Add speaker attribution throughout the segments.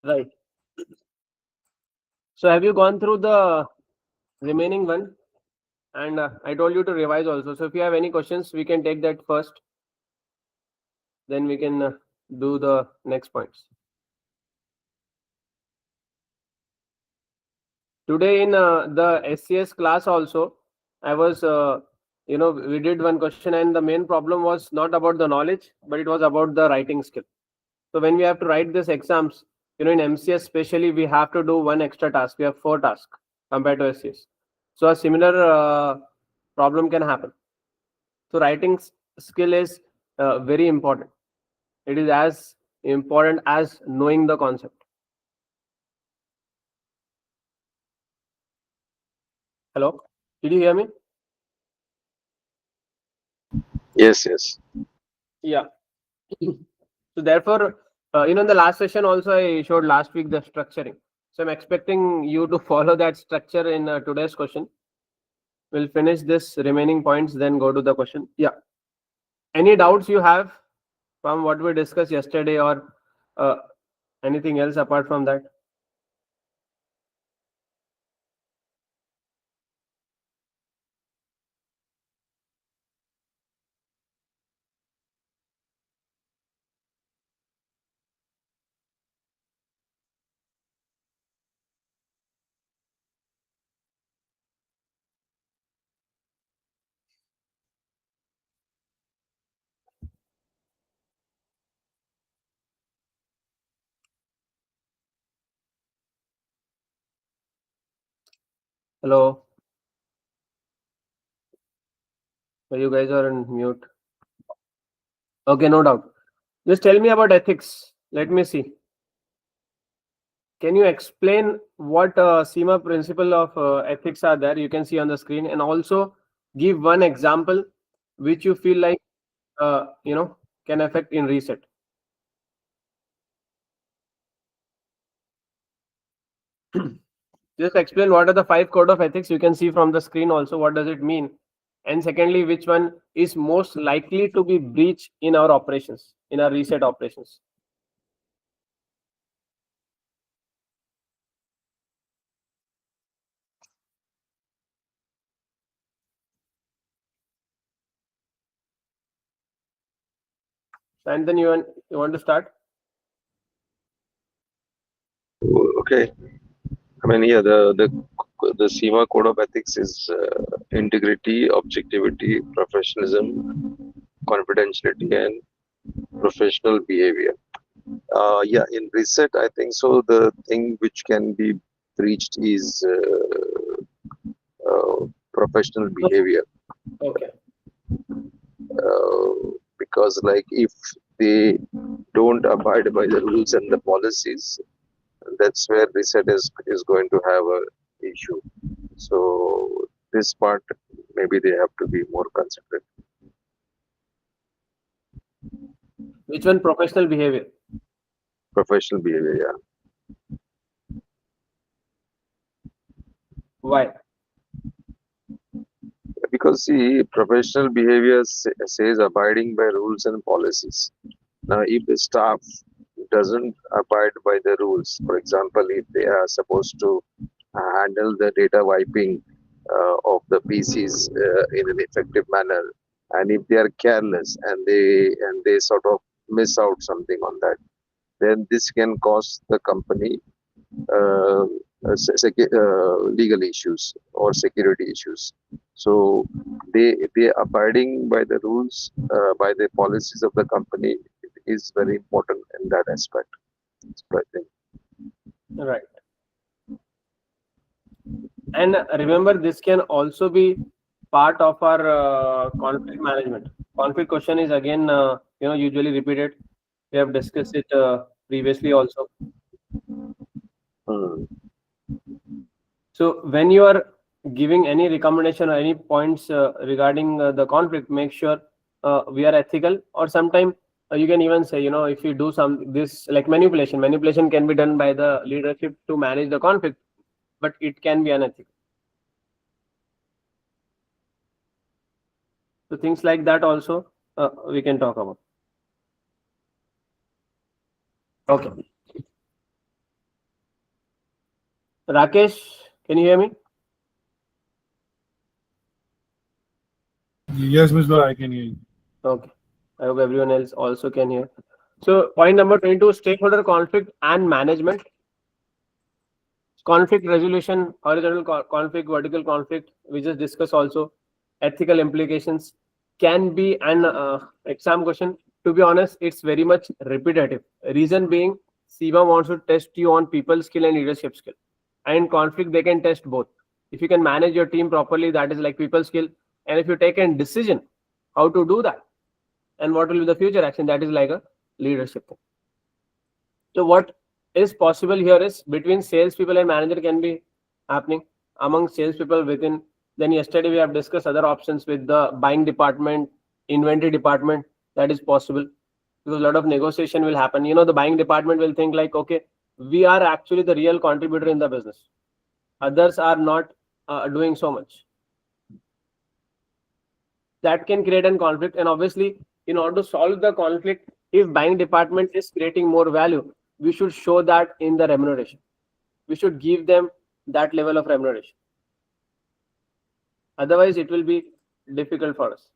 Speaker 1: Right. So have you gone through the remaining one? And I told you to revise also. So if you have any questions, we can take that first. Then we can do the next points. Today in the SCS class also, I was, we did one question, and the main problem was not about the knowledge, but it was about the writing skill. So when we have to write these exams, in MCS especially, we have to do one extra task. We have 4 tasks compared to SCS. So a similar problem can happen. So writing skill is very important. It is as important as knowing the concept. Hello, did you hear me?
Speaker 2: Yes.
Speaker 1: Yeah. So therefore, in the last session also I showed last week the structuring. So I'm expecting you to follow that structure in today's question. We'll finish this remaining points, then go to the question. Yeah. Any doubts you have from what we discussed yesterday, or uh, anything else apart from that? Hello. You guys are on mute. Okay, no doubt. Just tell me about ethics. Let me see. Can you explain what CIMA principle of ethics are there? You can see on the screen, and also give one example which you feel like can affect in reset. Just explain what are the 5 code of ethics. You can see from the screen also what does it mean, and secondly, which one is most likely to be breached in our operations, in our reset operations. And then you want to start.
Speaker 2: Okay. I mean, yeah, the CIMA Code of Ethics is integrity, objectivity, professionalism, confidentiality, and professional behavior. Yeah, in reset, I think so. The thing which can be breached is professional behavior.
Speaker 1: Okay.
Speaker 2: Because, like, if they don't abide by the rules and the policies, that's where reset is going to have a issue. So this part, maybe they have to be more considerate.
Speaker 1: Which one? Professional behavior.
Speaker 2: Professional behavior, yeah.
Speaker 1: Why?
Speaker 2: Because see, professional behavior says abiding by rules and policies. Now, if the staff doesn't abide by the rules, for example, if they are supposed to handle the data wiping of the PCs in an effective manner, and if they are careless and they sort of miss out something on that, then this can cost the company uh, legal issues or security issues. So they abiding by the rules, by the policies of the company is very important in that aspect. So I think.
Speaker 1: Right. And remember, this can also be part of our conflict management. Conflict question is again, usually repeated. We have discussed it previously also.
Speaker 2: Hmm.
Speaker 1: So when you are giving any recommendation or any points regarding the conflict, make sure we are ethical. Or sometime you can even say, if you do this like manipulation can be done by the leadership to manage the conflict, but it can be unethical. So things like that also we can talk about. Okay. Rakesh, can you hear me?
Speaker 3: Yes, Mr. I can hear you.
Speaker 1: Okay. I hope everyone else also can hear. So point number 22, stakeholder conflict and management. Conflict resolution, horizontal conflict, vertical conflict, we just discussed also. Ethical implications can be an exam question. To be honest, it's very much repetitive. Reason being, CIMA wants to test you on people skill and leadership skill. And in conflict, they can test both. If you can manage your team properly, that is like people skill. And if you take a decision how to do that and what will be the future action, that is like a leadership thing. So what is possible here is between salespeople and manager can be happening among salespeople within. Then yesterday we have discussed other options with the buying department, inventory department. That is possible because a lot of negotiation will happen. The buying department will think like, okay, we are actually the real contributor in the business. Others are not doing so much. That can create a conflict, and obviously, in order to solve the conflict, if buying department is creating more value, we should show that in the remuneration. We should give them that level of remuneration. Otherwise, it will be difficult for us.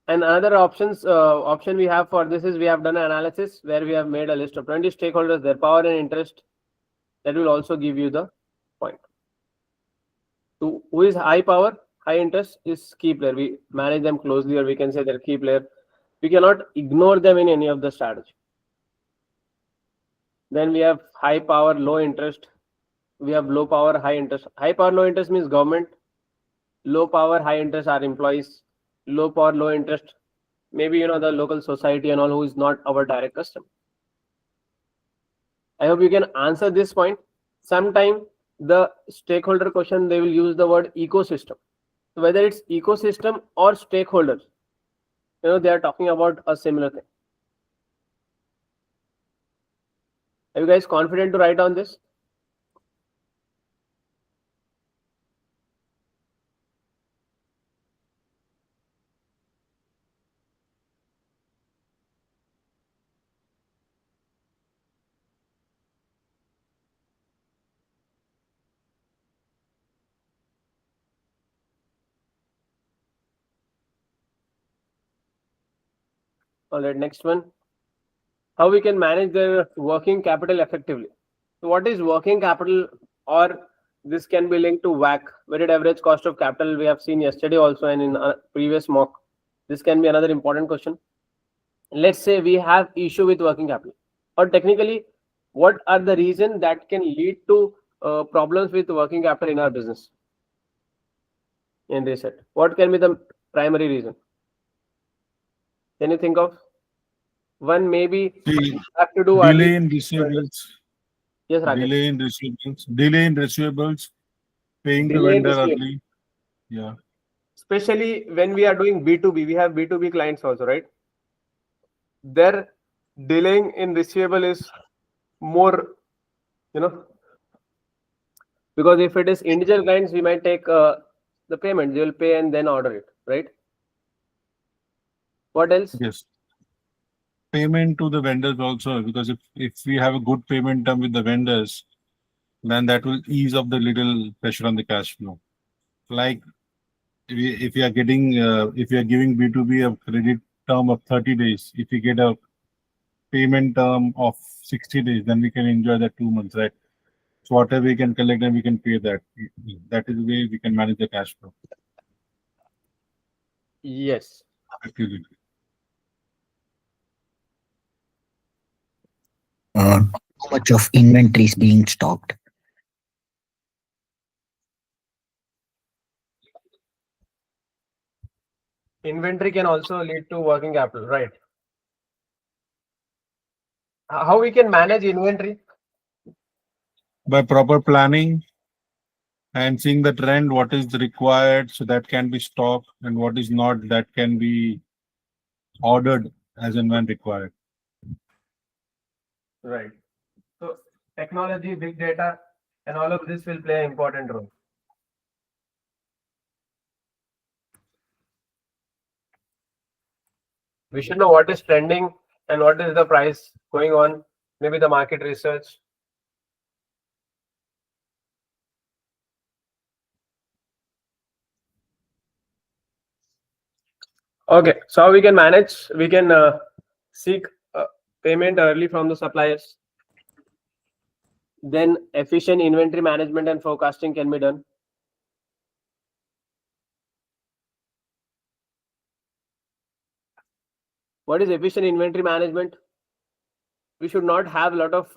Speaker 1: And another option we have for this is we have done an analysis where we have made a list of 20 stakeholders, their power and interest. That will also give you the point. To who is high power, high interest is key player. We manage them closely, or we can say they're key player. We cannot ignore them in any of the strategy. Then we have high power, low interest. We have low power, high interest. High power, low interest means government. Low power, high interest are employees. Low power, low interest, maybe the local society and all who is not our direct customer. I hope you can answer this point. Sometime the stakeholder question, they will use the word ecosystem. So whether it's ecosystem or stakeholders, they are talking about a similar thing. Are you guys confident to write down this? All right, next one. How we can manage their working capital effectively. So what is working capital, or this can be linked to WAC, weighted average cost of capital. We have seen yesterday also and in a previous mock. This can be another important question. Let's say we have issue with working capital, or technically, what are the reasons that can lead to problems with working capital in our business? In Ressett, what can be the primary reason? Can you think of one? Maybe
Speaker 3: The
Speaker 1: have to do early.
Speaker 3: delay in receivables,
Speaker 1: Yes, Rakesh.
Speaker 3: delay in receivables, paying the
Speaker 1: Delay in
Speaker 3: vendor
Speaker 1: receipt,
Speaker 3: early. Yeah.
Speaker 1: especially when we are doing B2B. We have B2B clients also, right? Their delaying in receivable is more, you know, because if it is individual clients, we might take the payment. They will pay and then order it, right? What else?
Speaker 3: Yes. Payment to the vendors also, because if we have a good payment term with the vendors, then that will ease up the little pressure on the cash flow. Like if you are getting, if you are giving B2B a credit term of 30 days, if you get a payment term of 60 days, then we can enjoy that 2 months, right? So whatever we can collect and we can pay that. That is the way we can manage the cash flow
Speaker 1: Yes.
Speaker 3: effectively.
Speaker 4: How much of inventory is being stocked?
Speaker 1: Inventory can also lead to working capital, right? How we can manage inventory?
Speaker 3: By proper planning and seeing the trend, what is required, so that can be stocked, and what is not, that can be ordered as and when required.
Speaker 1: Right. So technology, big data, and all of this will play an important role. We should know what is trending and what is the price going on, maybe the market research. Okay, so how we can manage? We can seek payment early from the suppliers. Then efficient inventory management and forecasting can be done. What is efficient inventory management? We should not have a lot of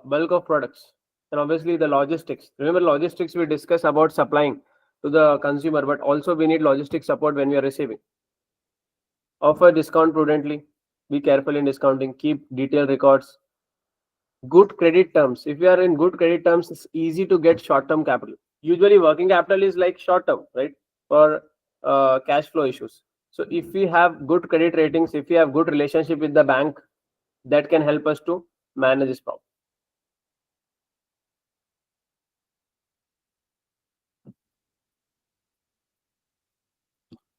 Speaker 1: bulk of products. And obviously the logistics. Remember, logistics we discuss about supplying to the consumer, but also we need logistic support when we are receiving. Offer discount prudently. Be careful in discounting. Keep detailed records. Good credit terms. If you are in good credit terms, it's easy to get short-term capital. Usually working capital is like short-term, right? For cash flow issues. So if we have good credit ratings, if we have good relationship with the bank, that can help us to manage this problem.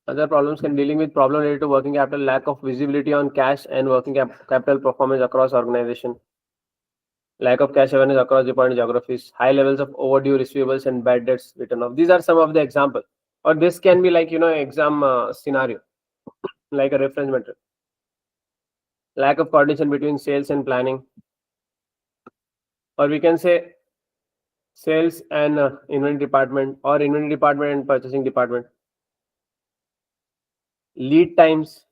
Speaker 1: Other problems can dealing with problem related to working capital, lack of visibility on cash and working capital performance across organization, lack of cash awareness across different geographies, high levels of overdue receivables and bad debts written off. These are some of the examples. Or this can be like, exam scenario, like a reference material. Lack of coordination between sales and planning. Or we can say sales and inventory department, or inventory department and purchasing department. Lead times.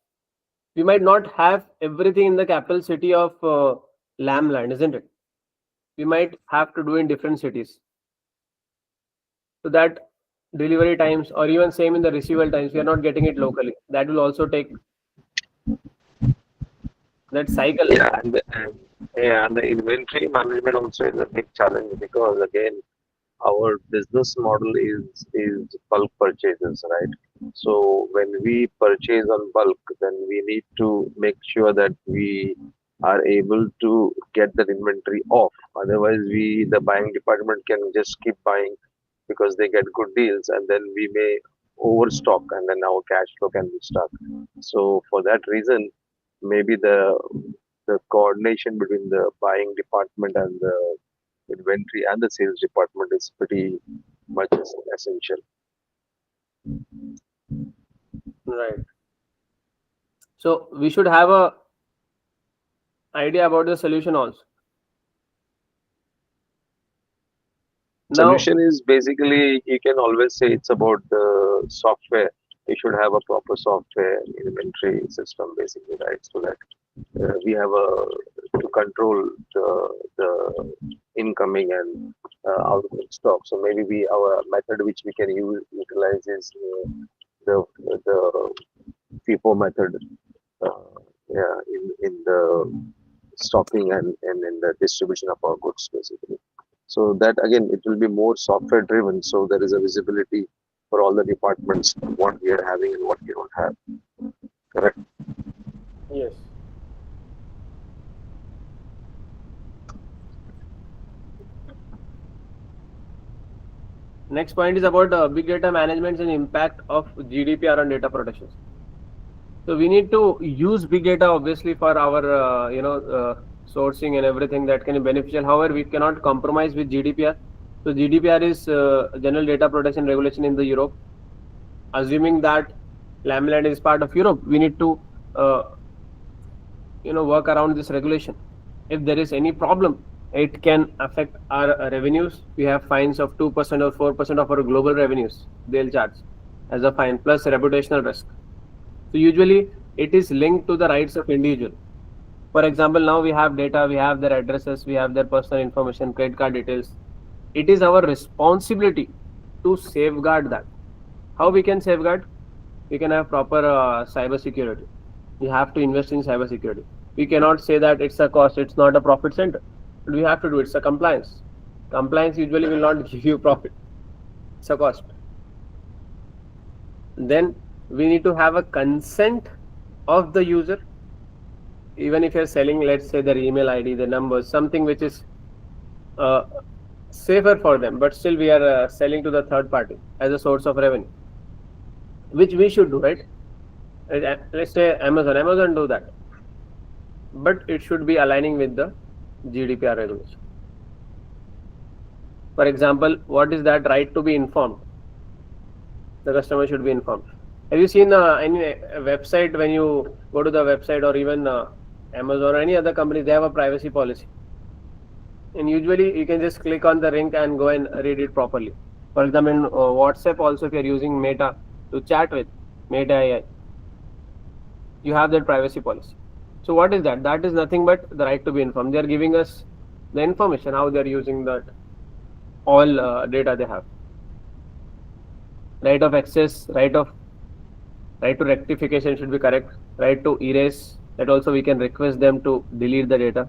Speaker 1: We might not have everything in the capital city of Lamland, isn't it? We might have to do in different cities. So that delivery times, or even same in the receivable times, we are not getting it locally. That will also take that cycle.
Speaker 2: Yeah, and the inventory management also is a big challenge because again, our business model is bulk purchases, right? So when we purchase on bulk, then we need to make sure that we are able to get that inventory off. Otherwise, the buying department can just keep buying because they get good deals, and then we may overstock, and then our cash flow can be stuck. So for that reason, maybe the coordination between the buying department and the inventory and the sales department is pretty much essential.
Speaker 1: Right. So we should have a idea about the solution also. Now,
Speaker 2: Solution is basically, you can always say it's about the software. You should have a proper software inventory system, basically, right? So that we have to control the incoming and outgoing stock. So maybe our method which we can utilize is the FIFO method. In the stocking and in the distribution of our goods, basically. So that again, it will be more software driven. So there is a visibility for all the departments what we are having and what we don't have. Correct.
Speaker 1: yes. Next point is about big data management and impact of GDPR on data protection. So we need to use big data obviously for our sourcing and everything that can be beneficial. However, we cannot compromise with GDPR. So GDPR is General Data Protection Regulation in the Europe. Assuming that Lamland is part of Europe, we need to work around this regulation. If there is any problem, it can affect our revenues. We have fines of 2% or 4% of our global revenues they'll charge as a fine, plus reputational risk. So usually it is linked to the rights of individual. For example, now we have data, we have their addresses, we have their personal information, credit card details. It is our responsibility to safeguard that. How we can safeguard? We can have proper cyber security. We have to invest in cyber security. We cannot say that it's a cost, it's not a profit center. But we have to do it. It's a compliance. Compliance usually will not give you profit. It's a cost. Then we need to have a consent of the user. Even if you're selling, let's say their email ID, the numbers, something which is safer for them, but still we are selling to the third party as a source of revenue, which we should do, right? Let's say Amazon do that, but it should be aligning with the GDPR regulation. For example, what is that right to be informed? The customer should be informed. Have you seen any website, when you go to the website, or even Amazon or any other company, they have a privacy policy, and usually you can just click on the link and go and read it properly. For example, in WhatsApp also, if you're using Meta to chat with Meta AI, you have that privacy policy. So what is that? That is nothing but the right to be informed. They are giving us the information, how they are using that all data they have. Right of access, right to rectification should be correct. Right to erase, that also we can request them to delete the data.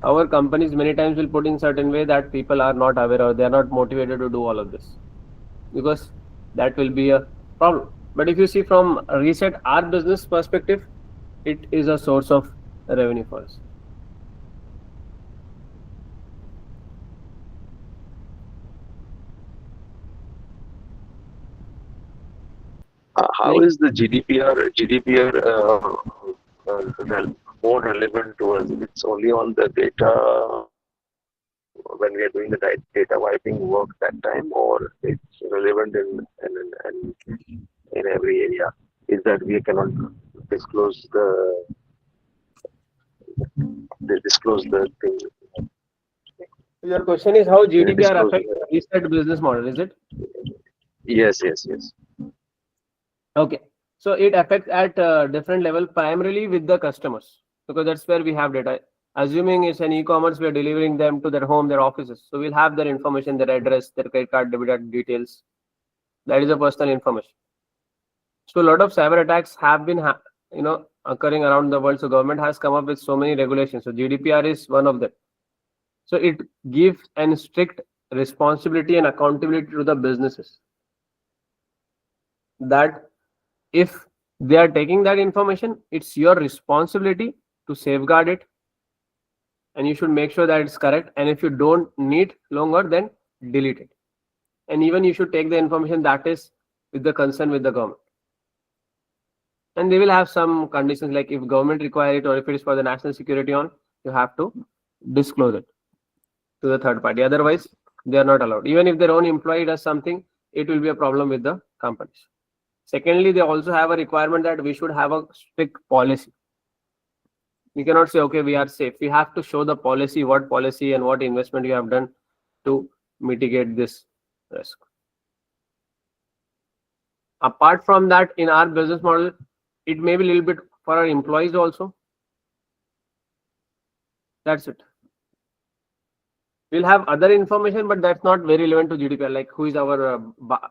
Speaker 1: Our companies many times will put in certain way that people are not aware, or they are not motivated to do all of this, because that will be a problem. But if you see from Ressett, our business perspective, it is a source of revenue for us.
Speaker 2: How is the GDPR more relevant to us? It's only on the data when we are doing the data wiping work that time, or it's relevant in every area? Is that we cannot disclose the thing?
Speaker 1: Your question is how GDPR
Speaker 2: Disclose.
Speaker 1: affects Ressett business model, is it?
Speaker 2: Yes.
Speaker 1: Okay. So it affects at different level, primarily with the customers, because that's where we have data. Assuming it's an e-commerce, we are delivering them to their home, their offices. So we'll have their information, their address, their credit card, debit card details. That is a personal information. So a lot of cyber attacks have been, occurring around the world. So government has come up with so many regulations. So GDPR is one of them. So it gives an strict responsibility and accountability to the businesses, that if they are taking that information, it's your responsibility to safeguard it, and you should make sure that it's correct. And if you don't need longer, then delete it. And even you should take the information that is with the concern with the government. And they will have some conditions, like if government require it, or if it is for the national security on, you have to disclose it to the third party. Otherwise, they are not allowed. Even if their own employee does something, it will be a problem with the companies. Secondly, they also have a requirement that we should have a strict policy. We cannot say, okay, we are safe. We have to show the policy, what policy and what investment you have done to mitigate this risk. Apart from that, in our business model, it may be a little bit for our employees also. That's it. We'll have other information, but that's not very relevant to GDPR, like who is our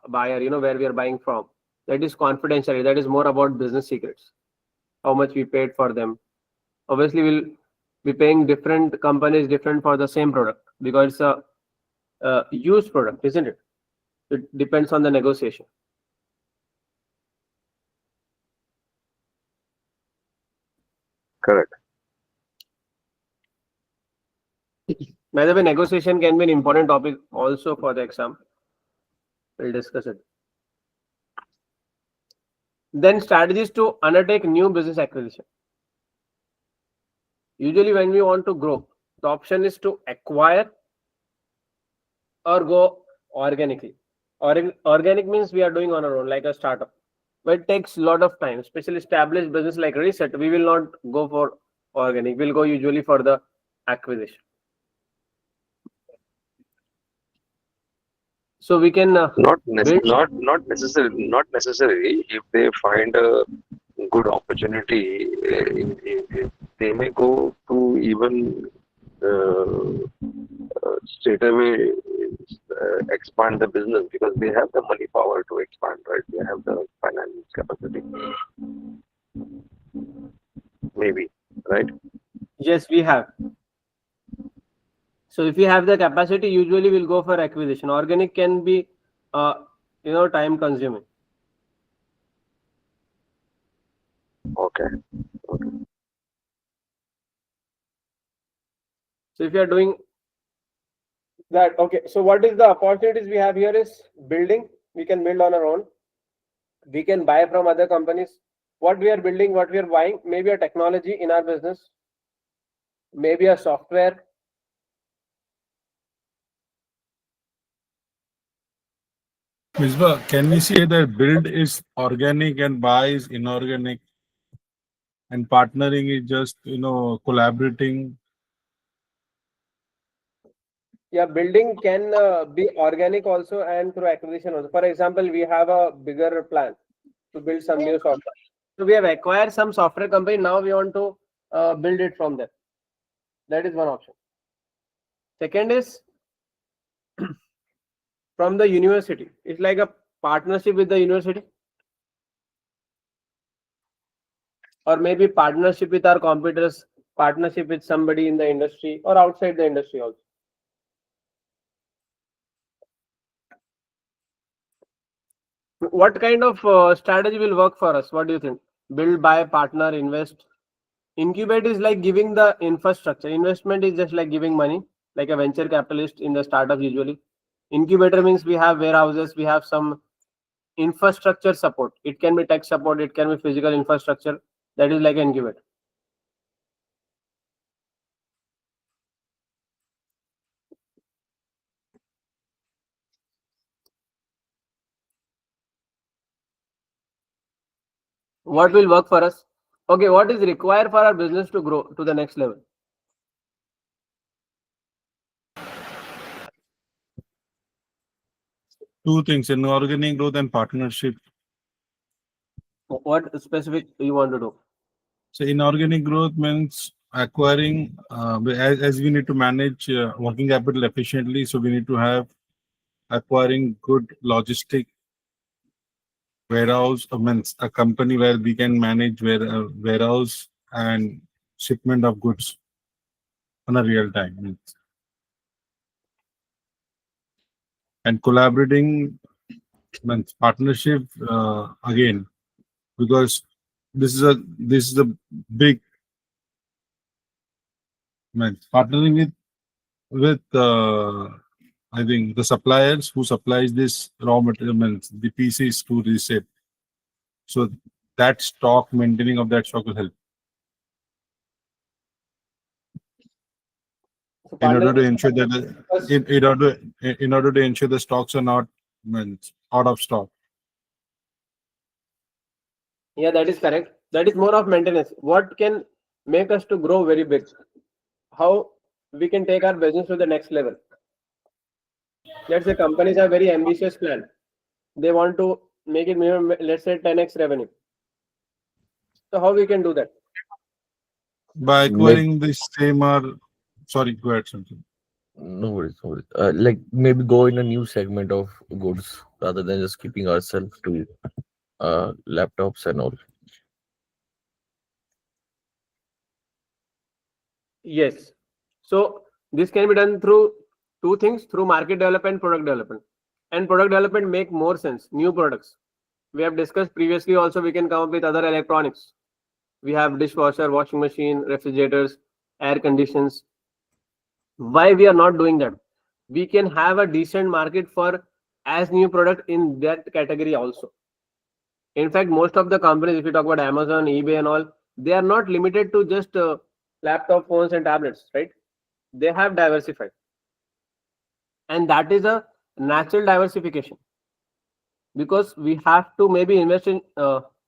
Speaker 1: buyer, where we are buying from. That is confidential. That is more about business secrets. How much we paid for them. Obviously, we'll be paying different companies different for the same product, because it's a used product, isn't it? It depends on the negotiation.
Speaker 2: Correct.
Speaker 1: By the way, negotiation can be an important topic also for the exam. We'll discuss it. Then strategies to undertake new business acquisition. Usually when we want to grow, the option is to acquire or go organically. Organic means we are doing on our own, like a startup. But it takes a lot of time, especially established business like Ressett. We will not go for organic. We'll go usually for the acquisition. So we can
Speaker 2: Not necessarily. If they find a good opportunity, they may go to even straight away expand the business, because they have the money power to expand, right? They have the finance capacity. Maybe, right?
Speaker 1: Yes, we have. So if we have the capacity, usually we'll go for acquisition. Organic can be, time consuming.
Speaker 2: Okay.
Speaker 1: So if you are doing That okay. So what is the opportunities we have here is building. We can build on our own. We can buy from other companies. What we are building, what we are buying, maybe a technology in our business, maybe a software.
Speaker 3: Misbah, can we say that build is organic and buy is inorganic, and partnering is just collaborating?
Speaker 1: Yeah, building can be organic also and through acquisition also. For example, we have a bigger plan to build some new software. So we have acquired some software company. Now we want to build it from there. That is one option. Second is from the university. It's like a partnership with the university, or maybe partnership with our competitors, partnership with somebody in the industry or outside the industry also. What kind of strategy will work for us? What do you think? Build, buy, partner, invest. Incubate is like giving the infrastructure. Investment is just like giving money, like a venture capitalist in the startup usually. Incubator means we have warehouses, we have some infrastructure support. It can be tech support, it can be physical infrastructure. That is like an incubator. What will work for us? Okay, what is required for our business to grow to the next level?
Speaker 3: Two things: inorganic growth and partnership.
Speaker 1: What specific you want to do?
Speaker 3: So inorganic growth means acquiring, as we need to manage working capital efficiently. So we need to have acquiring good logistic warehouse, means a company where we can manage warehouse and shipment of goods on a real time. And collaborating means partnership again, because this is a big means partnering with I think the suppliers who supplies this raw material, means the PCs to Ressett. So that stock, maintaining of that stock will help
Speaker 1: So
Speaker 3: in order to
Speaker 1: partnership
Speaker 3: ensure that in order to ensure the stocks are not, means, out of stock.
Speaker 1: Yeah, that is correct. That is more of maintenance. What can make us to grow very big? How we can take our business to the next level? Let's say companies have very ambitious plan. They want to make it minimum, let's say 10x revenue. So how we can do that?
Speaker 3: By acquiring the same or sorry, go ahead something.
Speaker 5: No worries, no worries. Like maybe go in a new segment of goods rather than just keeping ourselves to laptops and all.
Speaker 1: Yes. So this can be done through two things, through market development, product development. And product development make more sense. New products. We have discussed previously also we can come up with other electronics. We have dishwasher, washing machine, refrigerators, air conditions. Why we are not doing that? We can have a decent market for as new product in that category also. In fact, most of the companies, if you talk about Amazon, eBay and all, they are not limited to just laptop phones and tablets, right? They have diversified, and that is a natural diversification, because we have to maybe invest in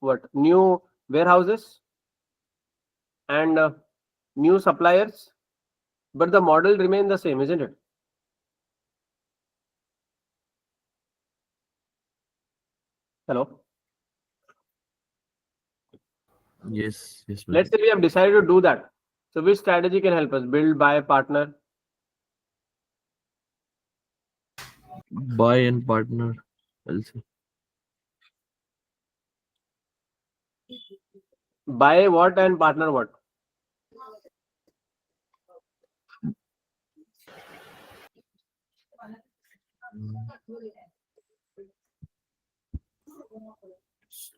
Speaker 1: what new warehouses and new suppliers, but the model remain the same, isn't it? Hello.
Speaker 5: Yes, yes, ma'am.
Speaker 1: Let's say we have decided to do that. So which strategy can help us? Build, buy, partner.
Speaker 5: Buy and partner. I'll say.
Speaker 1: Buy what and partner what?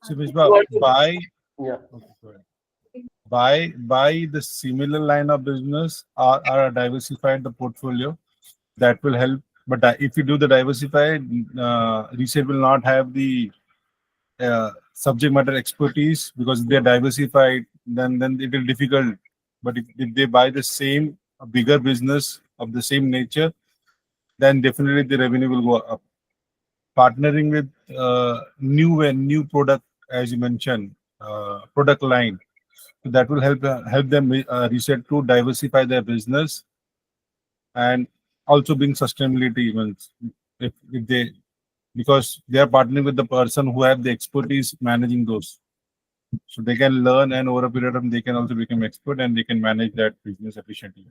Speaker 3: So Vishwa, buy
Speaker 1: Yeah.
Speaker 3: buy the similar line of business or diversify the portfolio. that will help. But if you do the diversified, reset will not have the subject matter expertise, because if they're diversified, then it will difficult. But if they buy the same bigger business of the same nature, then definitely the revenue will go up. Partnering with new product, as you mentioned, product line, that will help them reset to diversify their business, and also bring sustainability events. If they, because they are partnering with the person who have the expertise managing those, so they can learn, and over a period of time they can also become expert, and they can manage that business efficiently.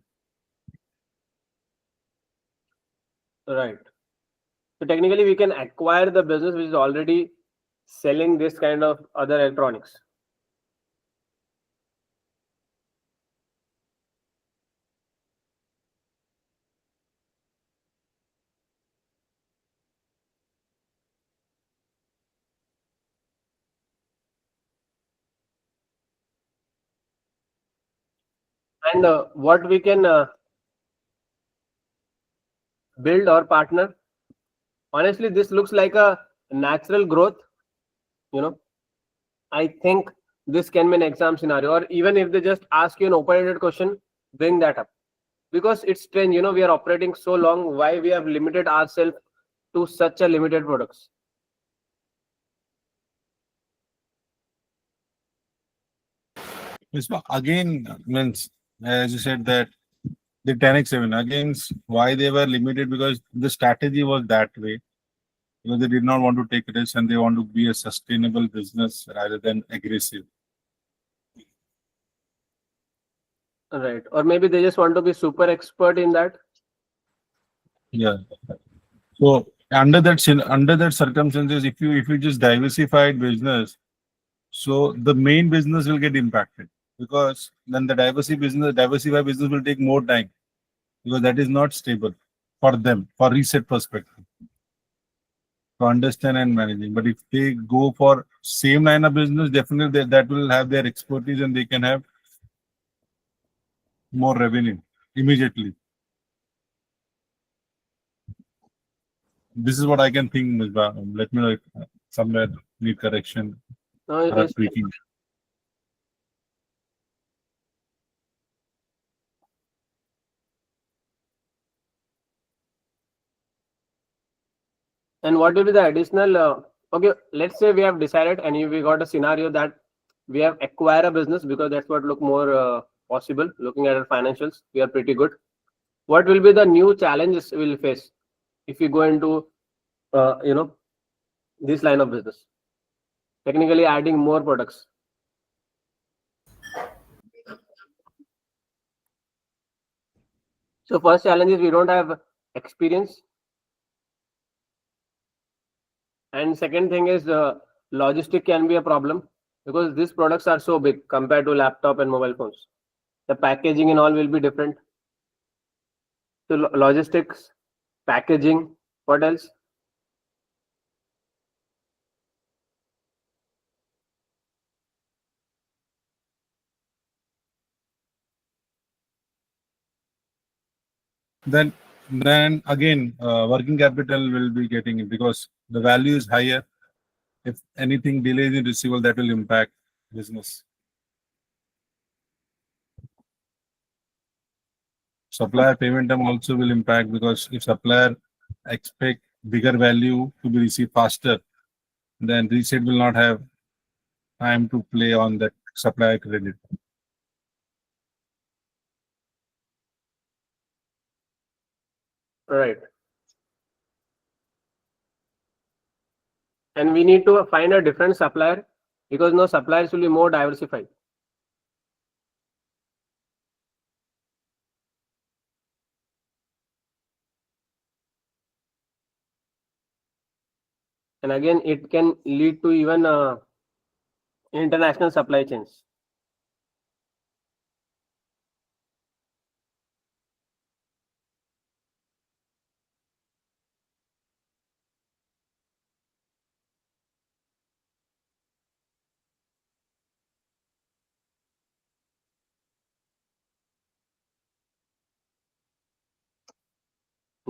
Speaker 1: Right. So technically, we can acquire the business which is already selling this kind of other electronics. And what we can build or partner. Honestly, this looks like a natural growth. You know, I think this can be an exam scenario, or even if they just ask you an open-ended question, bring that up, because it's strange. You know, we are operating so long. Why we have limited ourselves to such a limited products?
Speaker 3: Yes, but again, means, as you said, that the 10x7 again, why they were limited, because the strategy was that way, because they did not want to take risks, and they want to be a sustainable business rather than aggressive.
Speaker 1: Right. Or maybe they just want to be super expert in that.
Speaker 3: Yeah. So under that circumstances, if you just diversified business, so the main business will get impacted, because then the diversified business will take more time, because that is not stable for them, for reset perspective, to understand and managing. But if they go for same line of business, definitely that will have their expertise, and they can have more revenue immediately. This is what I can think, Ms. Let me know if somewhere need correction
Speaker 1: No,
Speaker 3: or
Speaker 1: it's,
Speaker 3: tweaking.
Speaker 1: and what will be the additional? Okay, let's say we have decided, and we got a scenario that we have acquired a business, because that's what look more possible. Looking at our financials, we are pretty good. What will be the new challenges we will face if we go into this line of business? Technically, adding more products. So first challenge is we don't have experience, and second thing is logistic can be a problem, because these products are so big compared to laptop and mobile phones. The packaging and all will be different. So logistics, packaging, what else?
Speaker 3: Then again, working capital will be getting it, because the value is higher. If anything delays in receivable, that will impact business. Supplier payment term also will impact, because if supplier expect bigger value to be received faster, then reset will not have time to play on that supplier credit.
Speaker 1: Right. And we need to find a different supplier, because now suppliers will be more diversified. And again, it can lead to even international supply chains.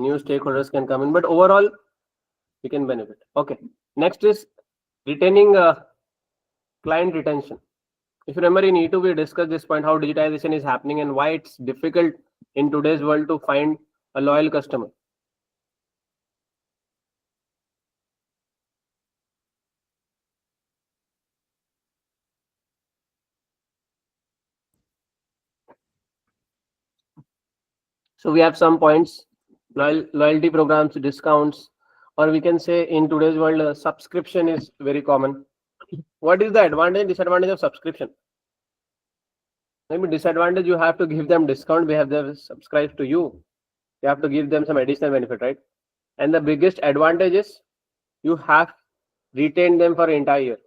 Speaker 1: new stakeholders can come in, but overall we can benefit. Okay, next is retaining client retention. If you remember in E2 we discussed this point, how digitization is happening and why it's difficult in today's world to find a loyal customer. So we have some points: loyalty programs, discounts, or we can say in today's world subscription is very common. What is the advantage and disadvantage of subscription? Maybe disadvantage, you have to give them discount, we have them subscribe to you, you have to give them some additional benefit, right? And the biggest advantage is you have retained them for entire year.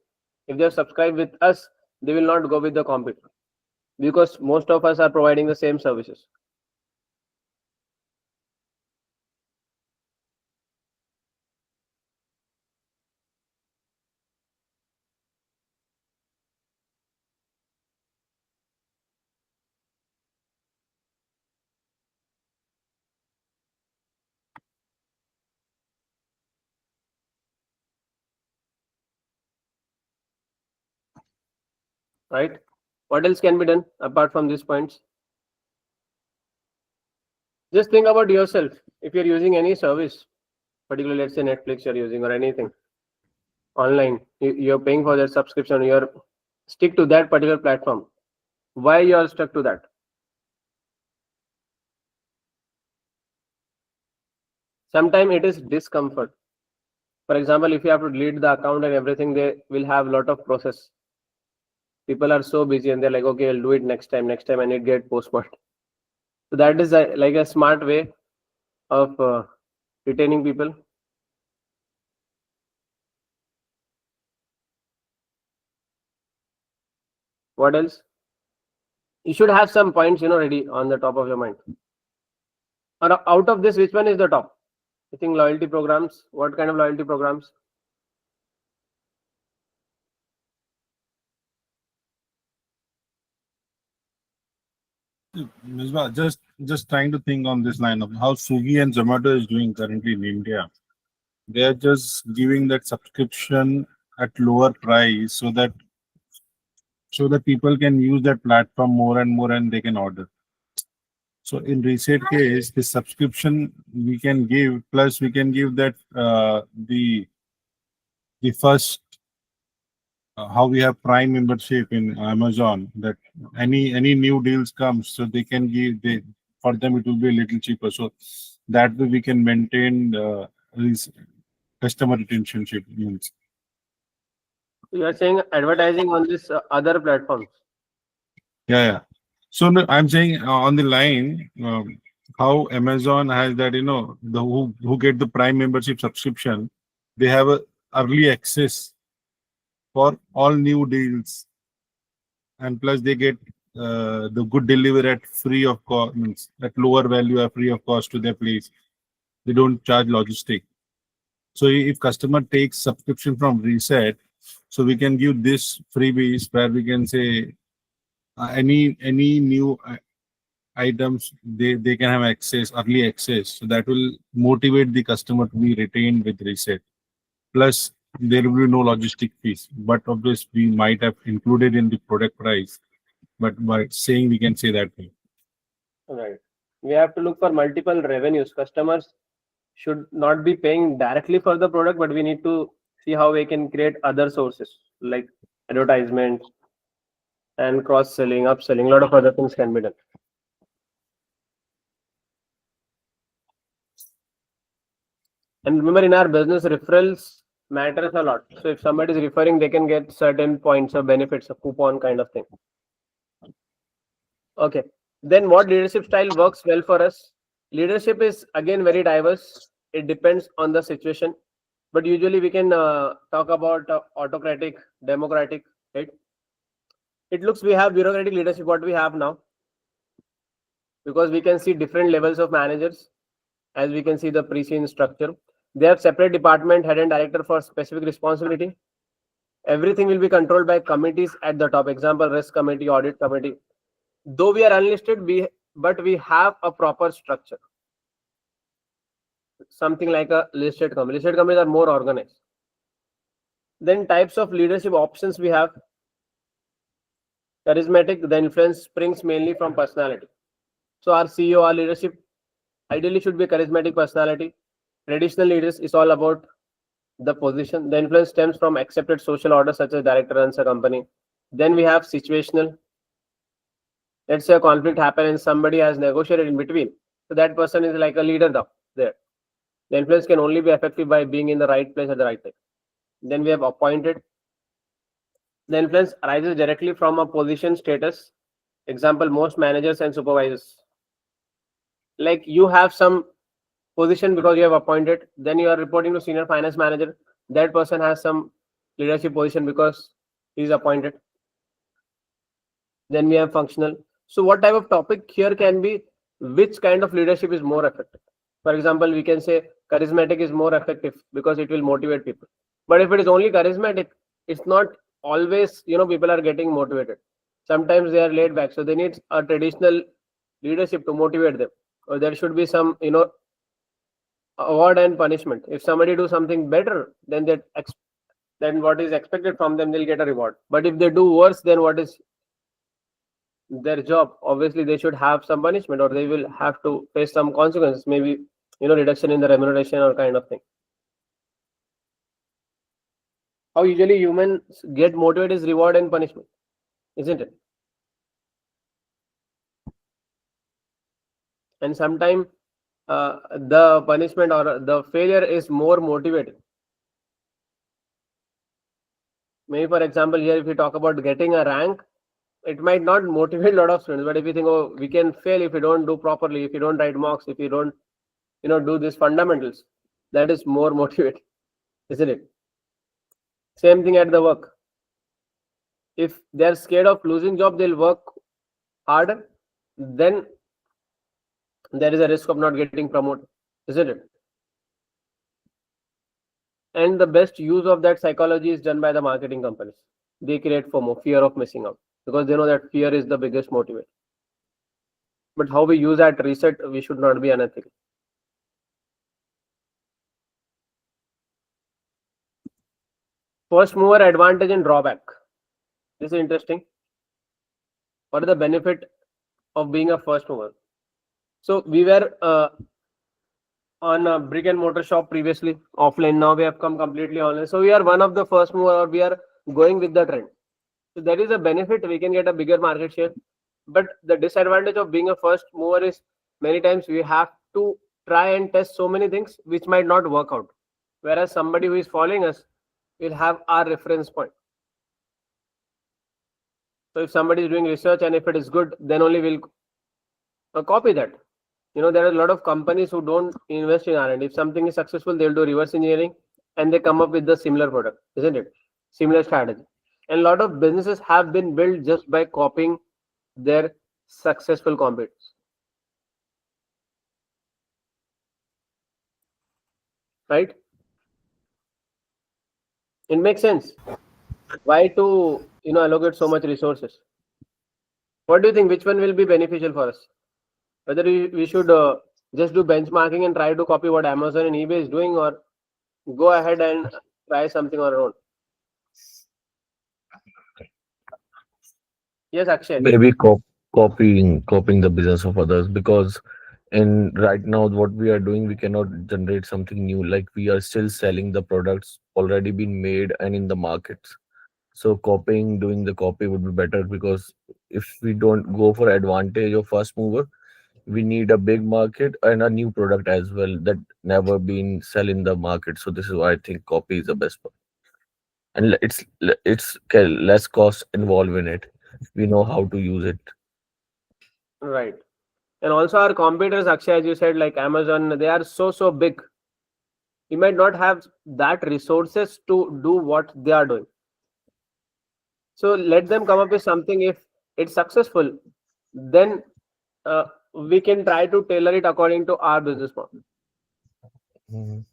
Speaker 1: If they subscribe with us, they will not go with the competitor, because most of us are providing the same services. Right? What else can be done apart from these points? Just think about yourself. If you're using any service, particularly let's say Netflix you're using or anything online, you're paying for that subscription, you're stick to that particular platform. Why you are stuck to that? Sometimes it is discomfort. For example, if you have to delete the account and everything, they will have a lot of process. People are so busy and they're like, okay, I'll do it next time, and it get postponed. So that is like a smart way of retaining people. What else? You should have some points, ready on the top of your mind. Or out of this, which one is the top? I think loyalty programs. What kind of loyalty programs?
Speaker 3: Misbah, just trying to think on this line of how Swiggy and Zomato is doing currently in India. They are just giving that subscription at lower price so that people can use that platform more and more and they can order. So in Ressett case, the subscription we can give, plus we can give that the first how we have Prime membership in Amazon, that any new deals comes, so they can give, for them it will be a little cheaper. So that way we can maintain this customer retention means.
Speaker 1: You are saying advertising on this other platforms.
Speaker 3: Yeah. So no, I'm saying on the line, how Amazon has that, the who get the Prime membership subscription, they have a early access for all new deals, and plus they get the good delivery at free of cost, means at lower value or free of cost to their place. They don't charge logistic. So if customer takes subscription from Ressett, so we can give this freebies where we can say any new items they can have access, early access. So that will motivate the customer to be retained with Ressett. Plus there will be no logistic fees, but obviously we might have included in the product price, but by saying we can say that way.
Speaker 1: Right. We have to look for multiple revenues. Customers should not be paying directly for the product, but we need to see how we can create other sources like advertisement and cross-selling, upselling. A lot of other things can be done. And remember, in our business, referrals matters a lot. So if somebody is referring, they can get certain points or benefits, a coupon kind of thing. Okay. Then what leadership style works well for us? Leadership is again very diverse. It depends on the situation. But usually we can talk about autocratic, democratic, right? It looks we have bureaucratic leadership, what we have now. Because we can see different levels of managers. As we can see the Preseen structure. They have separate department, head and director for specific responsibility. Everything will be controlled by committees at the top. Example, risk committee, audit committee. Though we are unlisted, but we have a proper structure. something like a listed company. Listed companies are more organized. Then types of leadership options we have. Charismatic, the influence springs mainly from personality. So our CEO, our leadership ideally should be charismatic personality. Traditional leaders is all about the position. The influence stems from accepted social order such as director runs a company. Then we have situational. Let's say a conflict happened and somebody has negotiated in between. So that person is like a leader now there. The influence can only be effective by being in the right place at the right time. Then we have appointed. The influence arises directly from a position status. Example, most managers and supervisors. Like you have some position because you have appointed, then you are reporting to senior finance manager. That person has some leadership position because he is appointed. Then we have functional. So what type of topic here can be which kind of leadership is more effective? For example, we can say charismatic is more effective because it will motivate people. But if it is only charismatic, it's not always, people are getting motivated. Sometimes they are laid back. So they need a traditional leadership to motivate them. Or there should be some, award and punishment. If somebody do something better, then then what is expected from them, they'll get a reward. But if they do worse than what is their job, obviously they should have some punishment or they will have to face some consequences, maybe reduction in the remuneration or kind of thing. How usually humans get motivated is reward and punishment, isn't it? And sometimes the punishment or the failure is more motivating. Maybe for example, here if we talk about getting a rank, it might not motivate a lot of students, but if you think, oh, we can fail if you don't do properly, if you don't write mocks, if you don't do these fundamentals, that is more motivating, isn't it? Same thing at the work. If they're scared of losing job, they'll work harder. Then there is a risk of not getting promoted, isn't it? And the best use of that psychology is done by the marketing companies. They create FOMO, fear of missing out, because they know that fear is the biggest motivator. But how we use that reset, we should not be unethical. First mover advantage and drawback. This is interesting. What is the benefit of being a first mover? So we were on a brick and mortar shop previously, offline. Now we have come completely online. So we are one of the first mover, or we are going with the trend. So there is a benefit. We can get a bigger market share. But the disadvantage of being a first mover is many times we have to try and test so many things which might not work out. Whereas somebody who is following us will have our reference point. So if somebody is doing research and if it is good, then only we'll copy that. There are a lot of companies who don't invest in R&D. If something is successful, they'll do reverse engineering and they come up with the similar product, isn't it? Similar strategy. And a lot of businesses have been built just by copying their successful competitors. Right? It makes sense. Why to allocate so much resources? What do you think? Which one will be beneficial for us? Whether we should just do benchmarking and try to copy what Amazon and eBay is doing, or go ahead and try something on our own. Yes, Akshay.
Speaker 5: Maybe copying the business of others, because in right now what we are doing, we cannot generate something new. Like we are still selling the products already been made and in the markets. So doing the copy would be better, because if we don't go for advantage of first mover, we need a big market and a new product as well that never been sell in the market. So this is why I think copy is the best one. And less cost involved in it. We know how to use it.
Speaker 1: Right. And also our competitors, Akshay, as you said, like Amazon, they are so big. You might not have that resources to do what they are doing. So let them come up with something. If it's successful, then we can try to tailor it according to our business model.
Speaker 5: Mhm.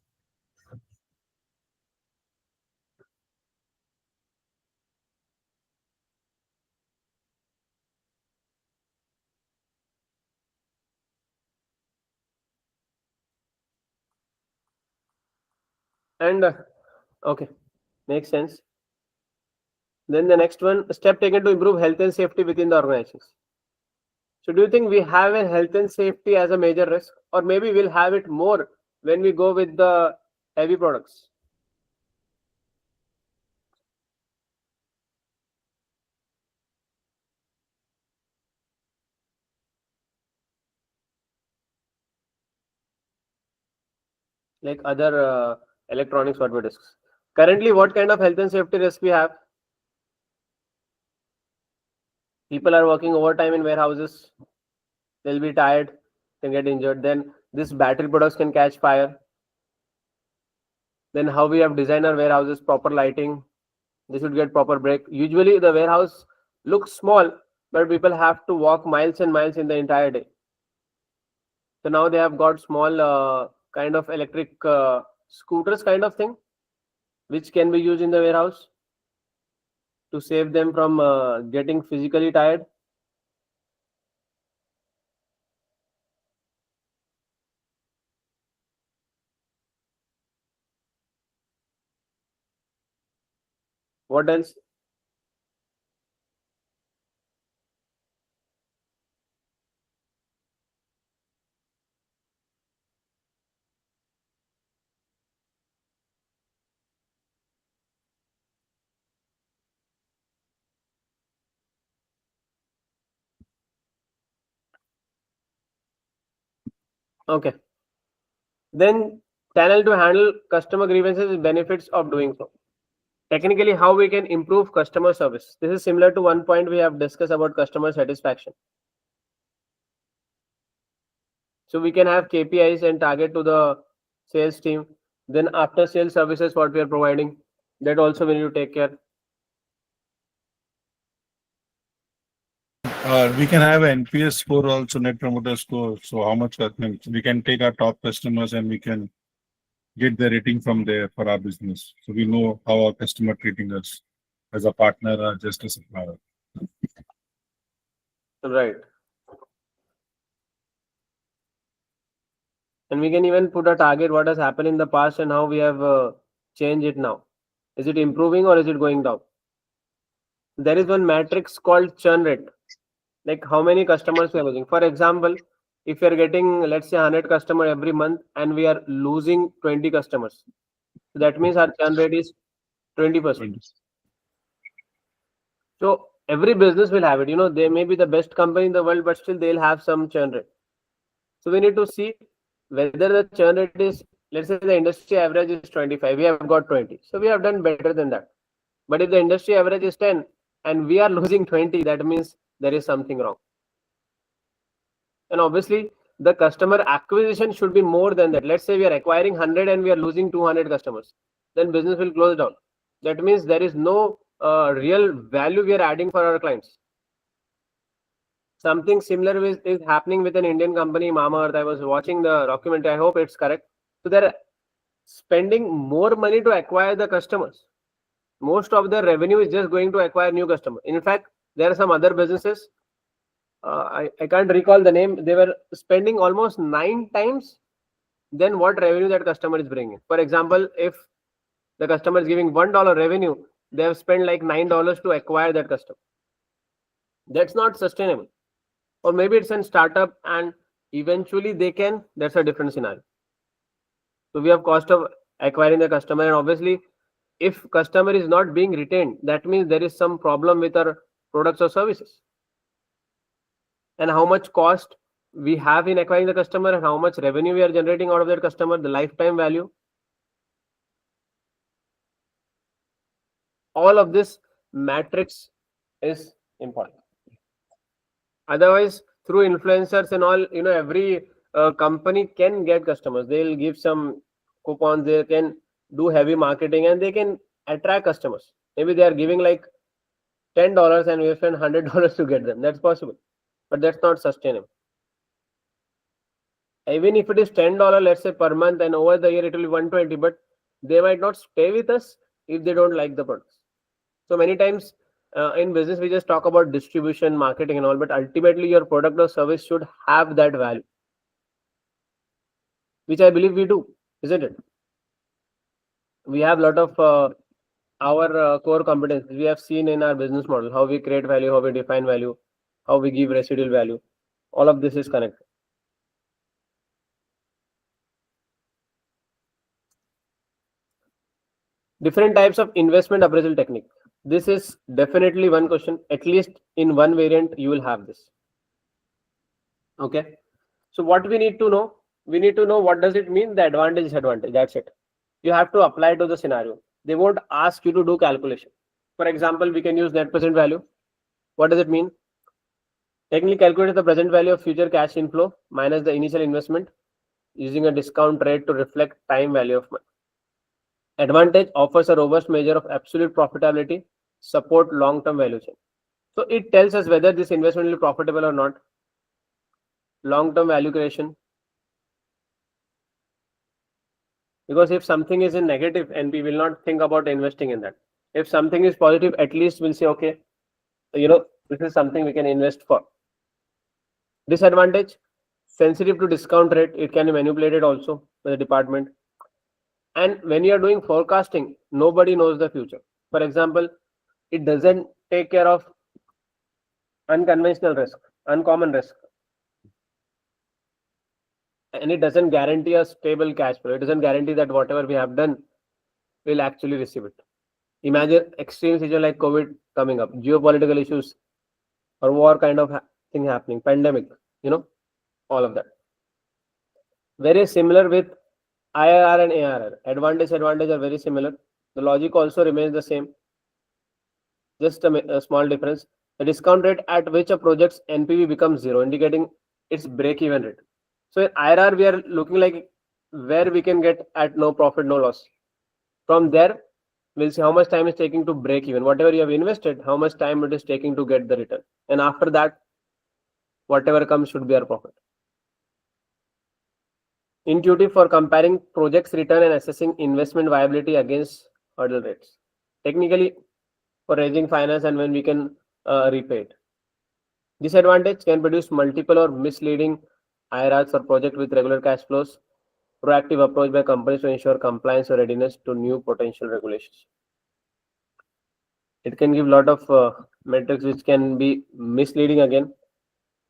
Speaker 1: And okay, makes sense. Then the next one, step taken to improve health and safety within the organizations. So do you think we have a health and safety as a major risk, or maybe we'll have it more when we go with the heavy products? Like other electronics, what we discuss. Currently, what kind of health and safety risk we have? People are working overtime in warehouses. They'll be tired, can get injured. Then this battery products can catch fire. Then how we have designed our warehouses, proper lighting. They should get proper break. Usually the warehouse looks small, but people have to walk miles and miles in the entire day. So now they have got small kind of electric scooters kind of thing, which can be used in the warehouse to save them from getting physically tired. What else? Okay. Then channel to handle customer grievances is benefits of doing so. Technically, how we can improve customer service. This is similar to one point we have discussed about customer satisfaction. So we can have KPIs and target to the sales team. Then after sales services, what we are providing, that also we need to take care.
Speaker 3: We can have an NPS score also, net promoter score. So how much we can take our top customers and we can get the rating from there for our business. So we know how our customer treating us as a partner or just a supplier.
Speaker 1: Right. And we can even put a target what has happened in the past and how we have changed it now. Is it improving or is it going down? There is one matrix called churn rate, like how many customers we are losing. For example, if you are getting, let's say, 100 customers every month and we are losing 20 customers, so that means our churn rate is 20%. So every business will have it. They may be the best company in the world, but still they'll have some churn rate. So we need to see whether the churn rate is, let's say the industry average is 25, we have got 20. So we have done better than that. But if the industry average is 10 and we are losing 20, that means there is something wrong. And obviously, the customer acquisition should be more than that. Let's say we are acquiring 100 and we are losing 200 customers. Then business will close down. That means there is no real value we are adding for our clients. Something similar is happening with an Indian company, Mama Earth. I was watching the documentary. I hope it's correct. So they're spending more money to acquire the customers. Most of the revenue is just going to acquire new customers. In fact, there are some other businesses. I can't recall the name. They were spending almost 9 times than what revenue that customer is bringing. For example, if the customer is giving $1 revenue, they have spent like $9 to acquire that customer. That's not sustainable. Or maybe it's a startup and eventually that's a different scenario. So we have cost of acquiring the customer, and obviously if customer is not being retained, that means there is some problem with our products or services. And how much cost we have in acquiring the customer and how much revenue we are generating out of that customer, the lifetime value. All of this matrix is important. Otherwise, through influencers and all, every company can get customers. They'll give some coupons, they can do heavy marketing and they can attract customers. Maybe they are giving like $10 and we spend $100 to get them. That's possible, but that's not sustainable. Even if it is $10, let's say per month, and over the year it will be 120, but they might not stay with us if they don't like the products. So many times in business, we just talk about distribution, marketing and all, but ultimately your product or service should have that value, which I believe we do, isn't it? we have a lot of our core competencies we have seen in our business model, how we create value, how we define value, how we give residual value. All of this is connected. Different types of investment appraisal technique. This is definitely one question, at least in one variant you will have this. Okay, so what we need to know, what does it mean, the advantage, disadvantage, that's it. You have to apply to the scenario. They won't ask you to do calculation. For example, we can use net present value. What does it mean? Technically calculate the present value of future cash inflow minus the initial investment using a discount rate to reflect time value of money. Advantage offers a robust measure of absolute profitability, support long-term value chain. So it tells us whether this investment will be profitable or not. Long-term value creation. Because if something is in negative, and we will not think about investing in that. If something is positive, at least we'll say, okay, this is something we can invest for. Disadvantage, sensitive to discount rate. It can be manipulated also by the department. And when you are doing forecasting, nobody knows the future. For example, it doesn't take care of unconventional risk, uncommon risk. And it doesn't guarantee a stable cash flow. It doesn't guarantee that whatever we have done, we'll actually receive it. Imagine extreme situation like COVID coming up, geopolitical issues, or war kind of thing happening, pandemic, all of that. Very similar with IRR and ARR. Advantage are very similar. The logic also remains the same. Just a small difference. The discount rate at which a project's NPV becomes zero, indicating its break-even rate. So in IRR, we are looking like where we can get at no profit, no loss. From there, we'll see how much time is taking to break even. Whatever you have invested, how much time it is taking to get the return. And after that, whatever comes should be our profit. Intuitive for comparing projects return and assessing investment viability against hurdle rates. Technically, for raising finance and when we can repay it. Disadvantage, can produce multiple or misleading IRRs for project with regular cash flows. Proactive approach by companies to ensure compliance or readiness to new potential regulations. It can give a lot of metrics which can be misleading again.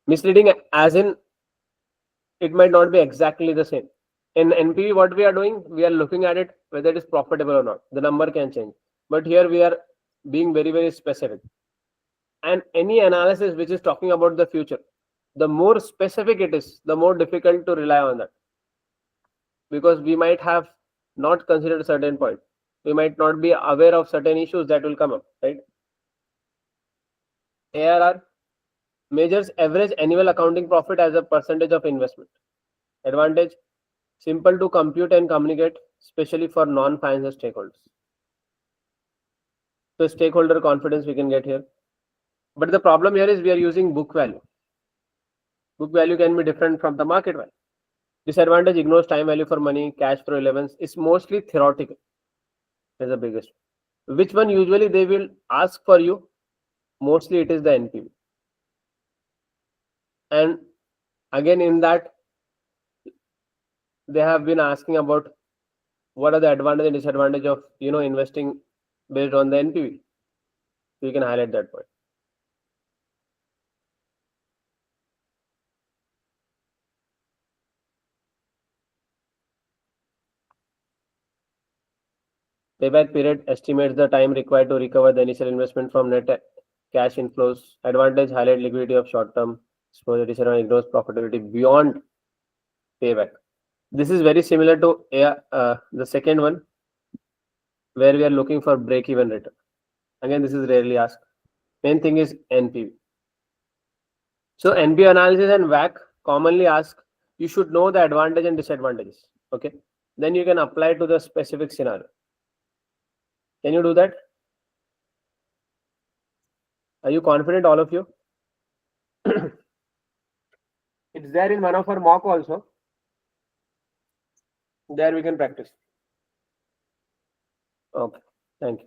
Speaker 1: Misleading as in it might not be exactly the same. In NPV, what we are doing, we are looking at it whether it is profitable or not. The number can change. But here we are being very, very specific. And any analysis which is talking about the future, the more specific it is, the more difficult to rely on that. Because we might have not considered a certain point. We might not be aware of certain issues that will come up, right? ARR measures average annual accounting profit as a percentage of investment. Advantage, simple to compute and communicate, especially for non-financial stakeholders. So stakeholder confidence we can get here. But the problem here is we are using book value. Book value can be different from the market value. Disadvantage, ignores time value for money, cash flow relevance. Is mostly theoretical. That's the biggest. Which one usually they will ask for you? Mostly it is the NPV. And again in that, they have been asking about what are the advantage and disadvantage of investing based on the NPV. So you can highlight that point. Payback period estimates the time required to recover the initial investment from net cash inflows. Advantage, highlight liquidity of short-term exposure. Disadvantage, ignores profitability beyond payback. This is very similar to the second one, where we are looking for break-even return. Again, this is rarely asked. Main thing is NPV. So NPV analysis and WACC commonly ask. You should know the advantage and disadvantages. Okay, then you can apply to the specific scenario. Can you do that? Are you confident, all of you? It's there in one of our mock also. There we can practice. Okay, thank you.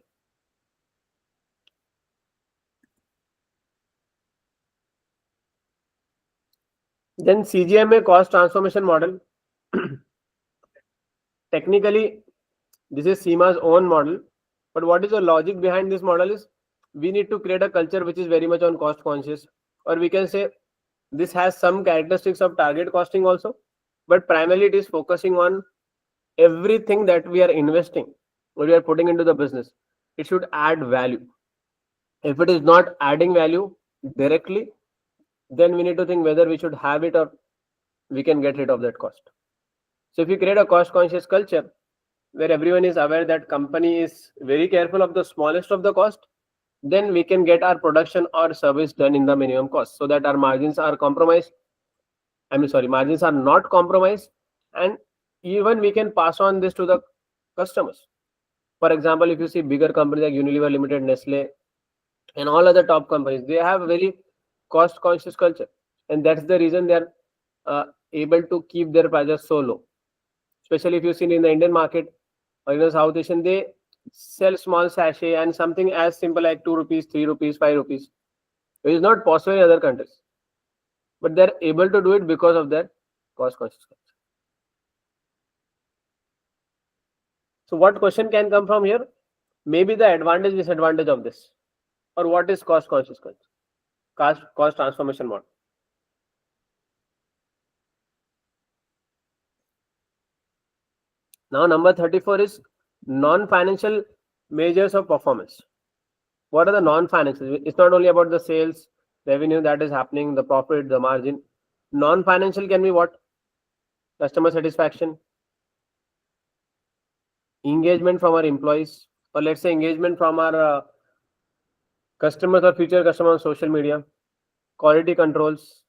Speaker 1: Then CGMA, cost transformation model. Technically, This is CIMA's own model. But what is the logic behind this model is we need to create a culture which is very much on cost conscious, or we can say this has some characteristics of target costing also, but primarily it is focusing on everything that we are investing or we are putting into the business. It should add value. If it is not adding value directly, then we need to think whether we should have it or we can get rid of that cost. So if you create a cost conscious culture where everyone is aware that company is very careful of the smallest of the cost, then we can get our production or service done in the minimum cost so that our margins are compromised. Margins are not compromised, and even we can pass on this to the customers. For example, if you see bigger companies like Unilever Limited, Nestle, and all other top companies, they have a very cost conscious culture, and that's the reason they are able to keep their prices so low. Especially if you see in the Indian market or in the South Asian, they sell small sachet and something as simple like 2 rupees, 3 rupees, 5 rupees, which is not possible in other countries. But they're able to do it because of their cost conscious culture. So what question can come from here? Maybe the advantage, disadvantage of this, or what is cost conscious culture? Cost transformation model. Now number 34 is non-financial measures of performance. What are the non-financial? It's not only about the sales, revenue that is happening, the profit, the margin. Non-financial can be what? Customer satisfaction, engagement from our employees, or let's say engagement from our customers or future customers on social media, quality controls,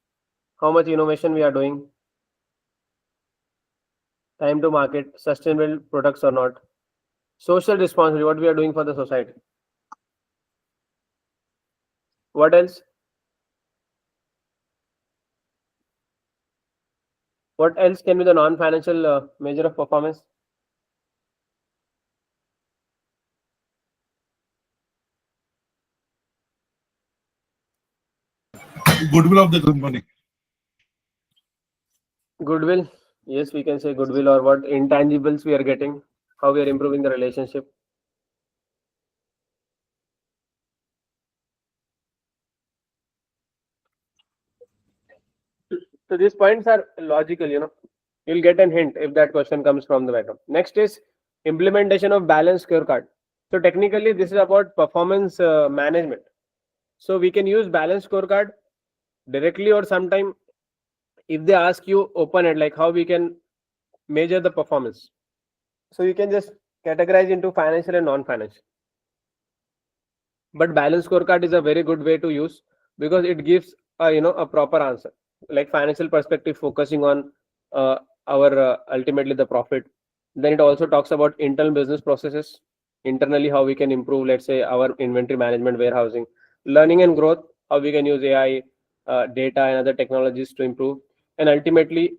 Speaker 1: how much innovation we are doing, time to market, sustainable products or not, social responsibility, what we are doing for the society. What else? What else can be the non-financial measure of performance?
Speaker 3: Goodwill of the company.
Speaker 1: Goodwill. Yes, we can say goodwill, or what intangibles we are getting, how we are improving the relationship. So these points are logical, you'll get a hint if that question comes from the background. Next is implementation of balanced scorecard. So technically this is about performance management. So we can use balanced scorecard directly, or sometime if they ask you open it, like how we can measure the performance. So you can just categorize into financial and non-financial. But balanced scorecard is a very good way to use because it gives a proper answer. Like financial perspective, focusing on our ultimately the profit. Then it also talks about internal business processes, internally how we can improve, let's say our inventory management, warehousing, learning and growth, how we can use AI, data and other technologies to improve. And ultimately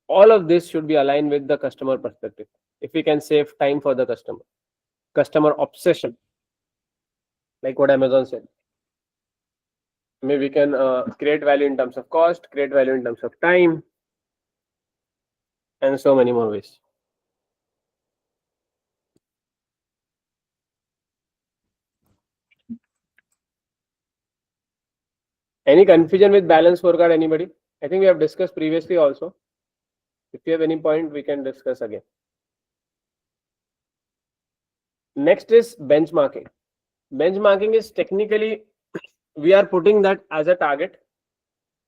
Speaker 1: all of this should be aligned with the customer perspective. If we can save time for the customer obsession, like what Amazon said. Maybe we can create value in terms of cost, create value in terms of time, and so many more ways. Any confusion with balance scorecard, anybody? I think we have discussed previously also. If you have any point, we can discuss again. Next is benchmarking. Benchmarking is technically, we are putting that as a target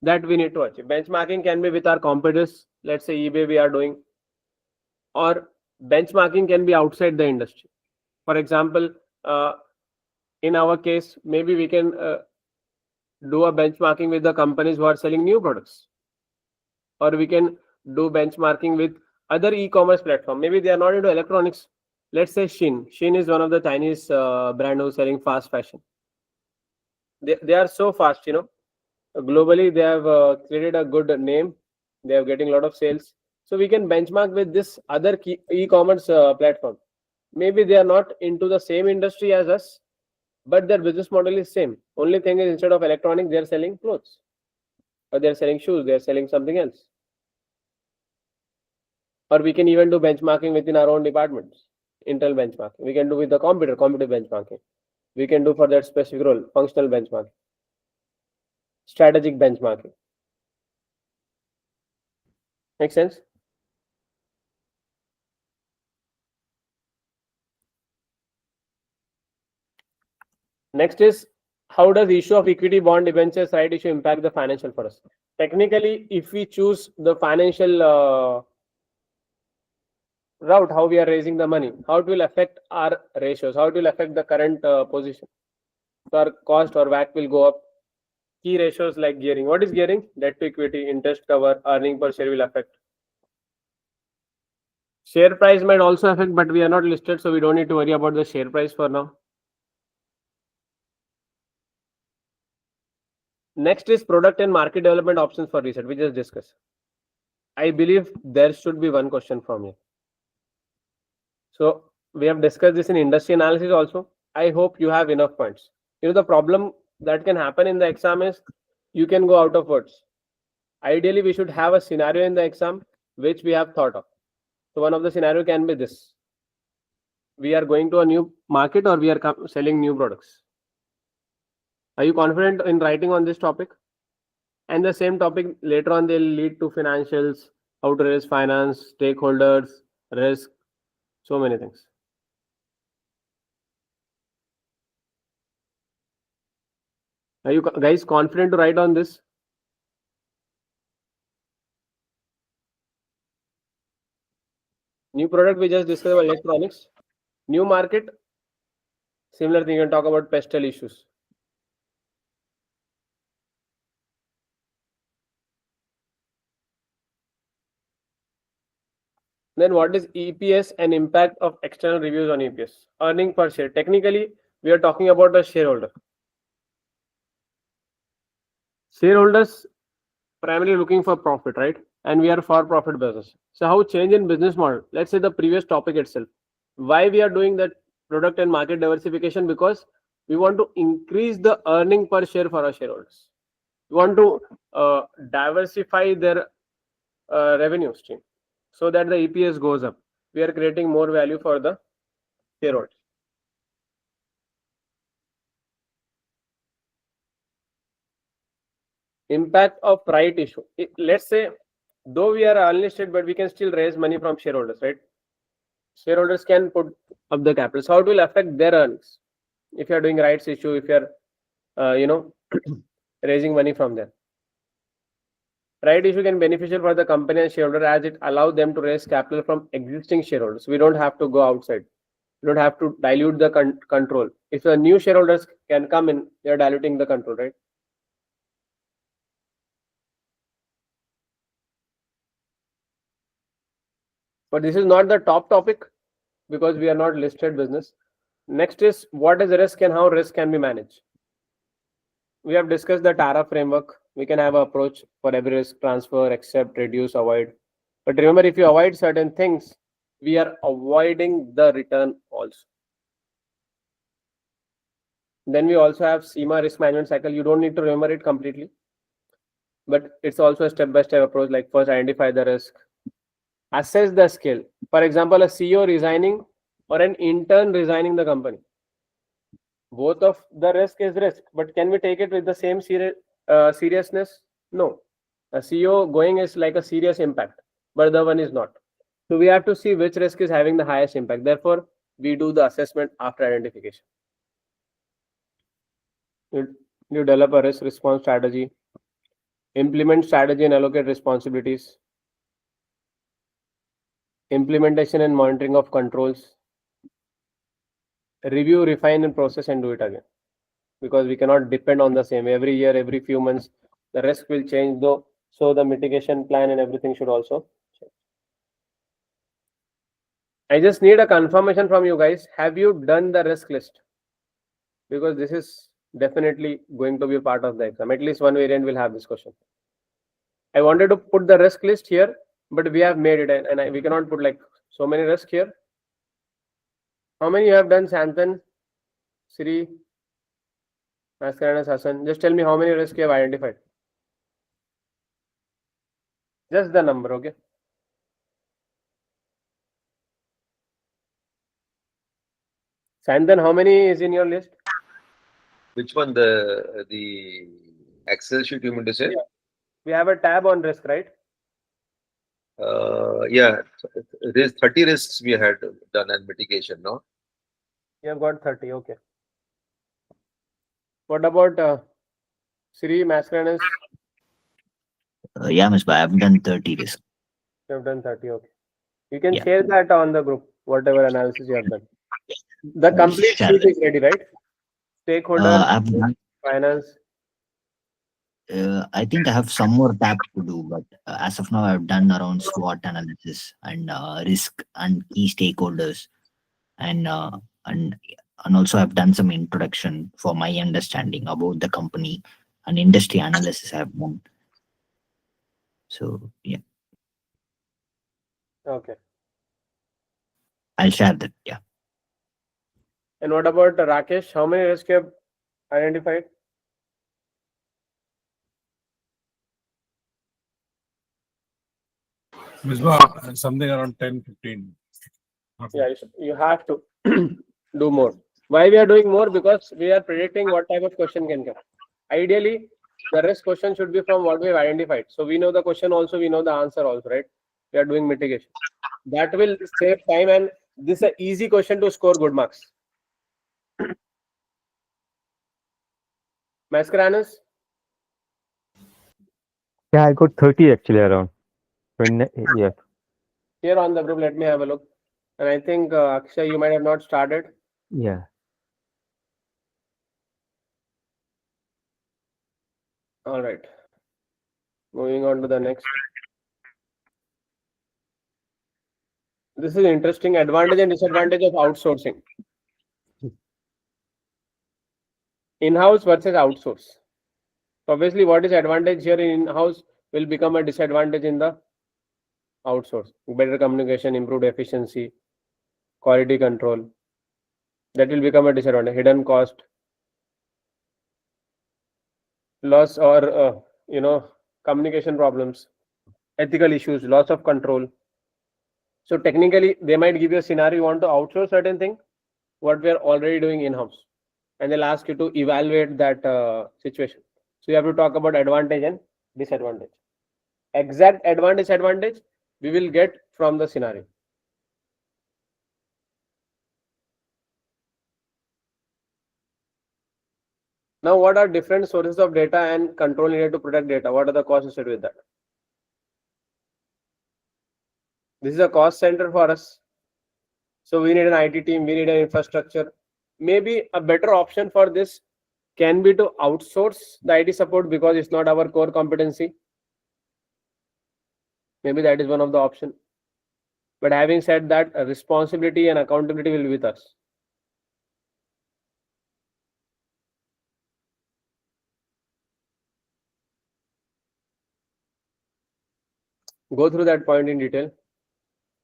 Speaker 1: that we need to achieve. Benchmarking can be with our competitors, let's say eBay we are doing, or benchmarking can be outside the industry. For example, in our case, maybe we can do a benchmarking with the companies who are selling new products, or we can do benchmarking with other e-commerce platform. Maybe they are not into electronics. Let's say Shein is one of the Chinese brand who's selling fast fashion. They are so fast, globally they have created a good name. They are getting a lot of sales. So we can benchmark with this other e-commerce platform. Maybe they are not into the same industry as us, but their business model is same. Only thing is, instead of electronics, they are selling clothes, or they are selling shoes, they are selling something else. Or we can even do benchmarking within our own departments. internal benchmarking. We can do with the competitive benchmarking. We can do for that specific role, functional benchmarking, strategic benchmarking. Make sense? Next is, how does the issue of equity bond debentures right issue impact the financial for us? Technically, if we choose the financial route, how we are raising the money, how it will affect our ratios, how it will affect the current position. So our cost or WACC will go up. Key ratios like gearing. What is gearing? Debt to equity, interest cover, earning per share will affect. Share price might also affect, but we are not listed, so we don't need to worry about the share price for now. Next is product and market development options for Ressett. We just discussed. I believe there should be one question from you. So we have discussed this in industry analysis also. I hope you have enough points. The problem that can happen in the exam is you can go out of words. Ideally, we should have a scenario in the exam which we have thought of. So one of the scenario can be this. We are going to a new market or we are selling new products. Are you confident in writing on this topic? And the same topic later on they'll lead to financials, how to raise finance, stakeholders, risk, so many things. Are you guys confident to write on this? New product we just discussed about electronics. New market, similar thing, you can talk about pestle issues. Then what is EPS and impact of external reviews on EPS? Earning per share. Technically, we are talking about a shareholder. Shareholders primarily looking for profit, right? And we are for profit business. So how change in business model? Let's say the previous topic itself. Why we are doing that product and market diversification? Because we want to increase the earning per share for our shareholders. We want to diversify their revenue stream so that the EPS goes up. We are creating more value for the shareholders. Impact of right issue. Let's say, though we are unlisted, but we can still raise money from shareholders, right? Shareholders can put up the capital. So how it will affect their earnings? If you are doing rights issue, if you are, raising money from them. Right issue can be beneficial for the company and shareholder as it allows them to raise capital from existing shareholders. We don't have to go outside. We don't have to dilute the control. If the new shareholders can come in, they are diluting the control, right? But this is not the top topic because we are not listed business. Next is, what is risk and how risk can be managed? We have discussed the TARA framework. We can have an approach for every risk: transfer, accept, reduce, avoid. But remember, if you avoid certain things, we are avoiding the return also. Then we also have CIMA risk management cycle. You don't need to remember it completely, but it's also a step-by-step approach. Like first, identify the risk, assess the skill. For example, a CEO resigning or an intern resigning the company. Both of the risk is risk, but can we take it with the same seriousness? No. A CEO going is like a serious impact, but the one is not. So we have to see which risk is having the highest impact. Therefore, we do the assessment after identification. You develop a risk response strategy, implement strategy and allocate responsibilities, implementation and monitoring of controls, review, refine and process and do it again. Because we cannot depend on the same. Every year, every few months, the risk will change though. So the mitigation plan and everything should also change. I just need a confirmation from you guys. Have you done the risk list? Because this is definitely going to be a part of the exam. At least one variant will have this question. I wanted to put the risk list here, but we have made it, and we cannot put like so many risks here. How many you have done, Santhan, Sri, Maskarana, Hassan? Just tell me how many risks you have identified. Just the number, okay? Santhan, how many is in your list?
Speaker 2: Which one? The Excel sheet you mean to say?
Speaker 1: Yeah. We have a tab on risk, right?
Speaker 2: Yeah, there's 30 risks we had done and mitigation, no?
Speaker 1: You have got 30. Okay. What about Sri Mascarenas?
Speaker 4: Yeah, Miss Bhai, I've done 30 this.
Speaker 1: You have done 30. Okay. You can
Speaker 4: Yeah.
Speaker 1: share that on the group, whatever analysis you have done. The
Speaker 4: I'll
Speaker 1: complete
Speaker 4: share
Speaker 1: sheet
Speaker 4: that.
Speaker 1: is ready, right? Stakeholder,
Speaker 4: I've done,
Speaker 1: finance.
Speaker 4: I think I have some more tab to do, but as of now, I've done around SWOT analysis and risk and key stakeholders, and uh, and and also I've done some introduction for my understanding about the company and industry analysis I've done. So yeah,
Speaker 1: Okay.
Speaker 4: I'll share that. Yeah.
Speaker 1: And what about Rakesh? How many risks you have identified?
Speaker 3: Misbah, something around 10, 15.
Speaker 1: Yeah, you have to do more. Why we are doing more? Because we are predicting what type of question can come. Ideally, the risk question should be from what we have identified. So we know the question also, we know the answer also, right? We are doing mitigation. That will save time, and this is an easy question to score good marks. Mascarenas?
Speaker 6: Yeah, I got 30 actually around. Yeah.
Speaker 1: Here on the group, let me have a look. And I think Akshay, you might have not started.
Speaker 6: Yeah.
Speaker 1: All right. Moving on to the next. This is interesting. Advantage and disadvantage of outsourcing. In-house versus outsource. So obviously, what is advantage here in in-house will become a disadvantage in the outsource. Better communication, improved efficiency, quality control. That will become a disadvantage. Hidden cost, loss or communication problems, ethical issues, loss of control. So technically, they might give you a scenario you want to outsource certain thing, what we are already doing in-house, and they'll ask you to evaluate that situation. So you have to talk about advantage and disadvantage. Exact advantage we will get from the scenario. Now, what are different sources of data and control needed to protect data? What are the costs associated with that? This is a cost center for us. So we need an IT team, we need an infrastructure. Maybe a better option for this can be to outsource the IT support because it's not our core competency. Maybe that is one of the options. But having said that, responsibility and accountability will be with us. Go through that point in detail.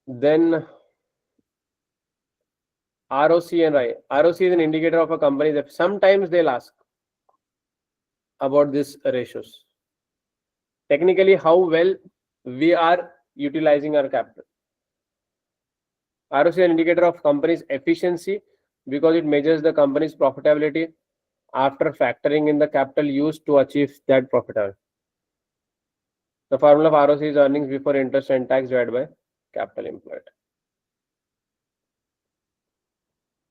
Speaker 1: Then ROC and I. ROC is an indicator of a company that sometimes they'll ask about these ratios. Technically, how well we are utilizing our capital. ROC is an indicator of company's efficiency because it measures the company's profitability after factoring in the capital used to achieve that profitability. The formula of ROC is earnings before interest and tax divided by capital employed.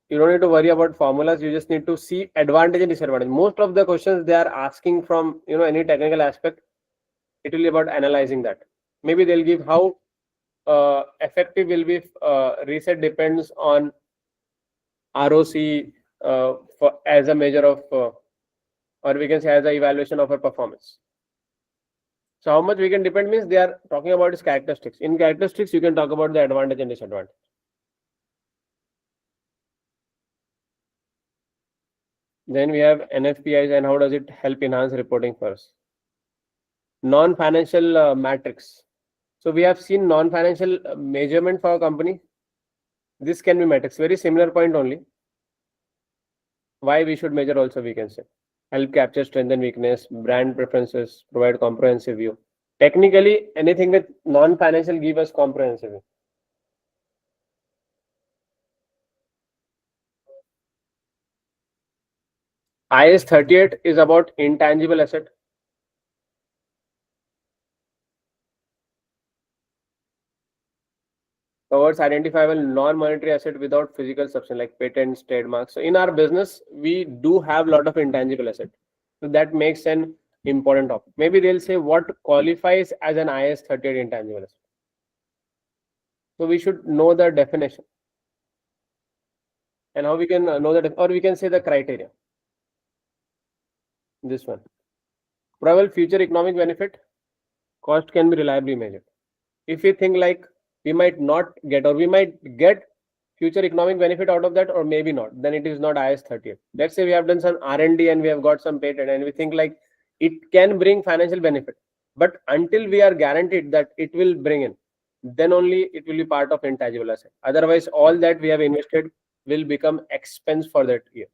Speaker 1: You don't need to worry about formulas. You just need to see advantage and disadvantage. Most of the questions they are asking from any technical aspect, it will be about analyzing that. Maybe they'll give how effective will be reset depends on ROC as a measure of, or we can say as an evaluation of our performance. So how much we can depend means they are talking about is characteristics. In characteristics, you can talk about the advantage and disadvantage. Then we have NFPIs and how does it help enhance reporting for us. Non-financial metrics. So we have seen non-financial measurement for a company. This can be metrics. Very similar point only. Why we should measure also we can say. Help capture strength and weakness, brand preferences, provide comprehensive view. Technically, anything with non-financial give us comprehensive view. IS 38 is about intangible asset. Covers identifiable non-monetary asset without physical substance like patents, trademarks. So in our business, we do have a lot of intangible asset. So that makes an important topic. Maybe they'll say what qualifies as an IS 38 intangible asset. So we should know the definition. And how we can know that, or we can say the criteria. This one. Probable future economic benefit, cost can be reliably measured. If we think like we might not get, or we might get future economic benefit out of that, or maybe not, then it is not IS 38. Let's say we have done some R&D and we have got some patent and we think like it can bring financial benefit, but until we are guaranteed that it will bring in, then only it will be part of intangible asset. Otherwise, all that we have invested will become expense for that year.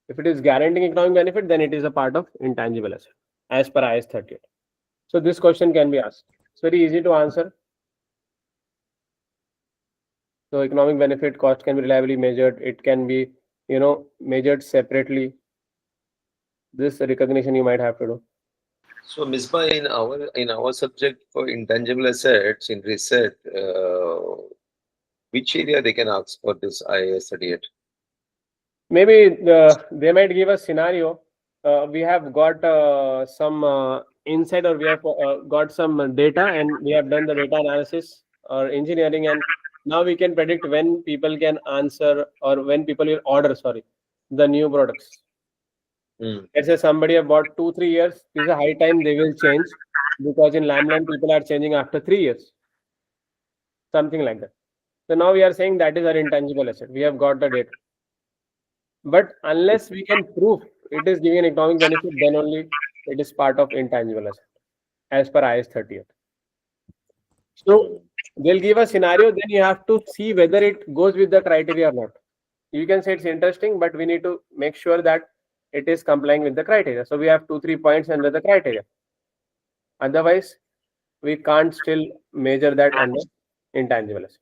Speaker 1: If it is guaranteeing economic benefit, then it is a part of intangible asset as per IS 38. So this question can be asked. It's very easy to answer. So economic benefit cost can be reliably measured. It can be, measured separately. This recognition you might have to do.
Speaker 2: So, Misbah, in our subject for intangible assets in Ressett, which area they can ask for this IAS 38?
Speaker 1: Maybe they might give a scenario. We have got some insight, or we have got some data, and we have done the data analysis or engineering, and now we can predict when people can answer or when people will order, the new products. Let's say somebody have bought 2-3 years. This is a high time they will change, because in Lamland people are changing after 3 years, something like that. So now we are saying that is our intangible asset. We have got the data. But unless we can prove it is giving an economic benefit, then only it is part of intangible asset as per IS 38. So they'll give a scenario, then you have to see whether it goes with the criteria or not. You can say it's interesting, but we need to make sure that it is complying with the criteria. So we have 2-3 points under the criteria. Otherwise, we can't still measure that under intangible asset.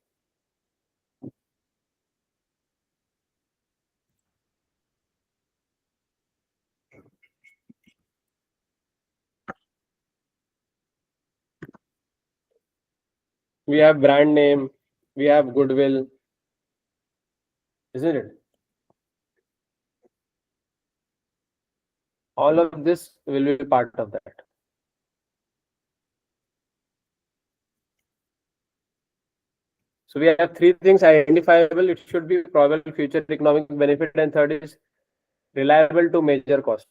Speaker 1: We have brand name, we have goodwill, isn't it? All of this will be part of that. So we have 3 things identifiable. It should be probable future economic benefit, and third is reliable to measure cost.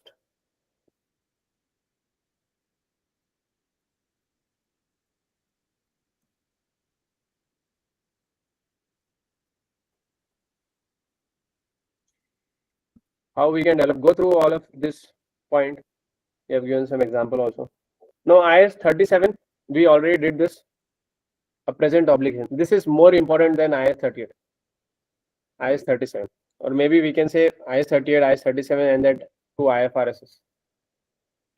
Speaker 1: How we can develop, go through all of this point. We have given some example also. Now IS 37, we already did this. A present obligation. This is more important than IS 38. IS 37. Or maybe we can say IS 38, IS 37, and that 2 IFRSs.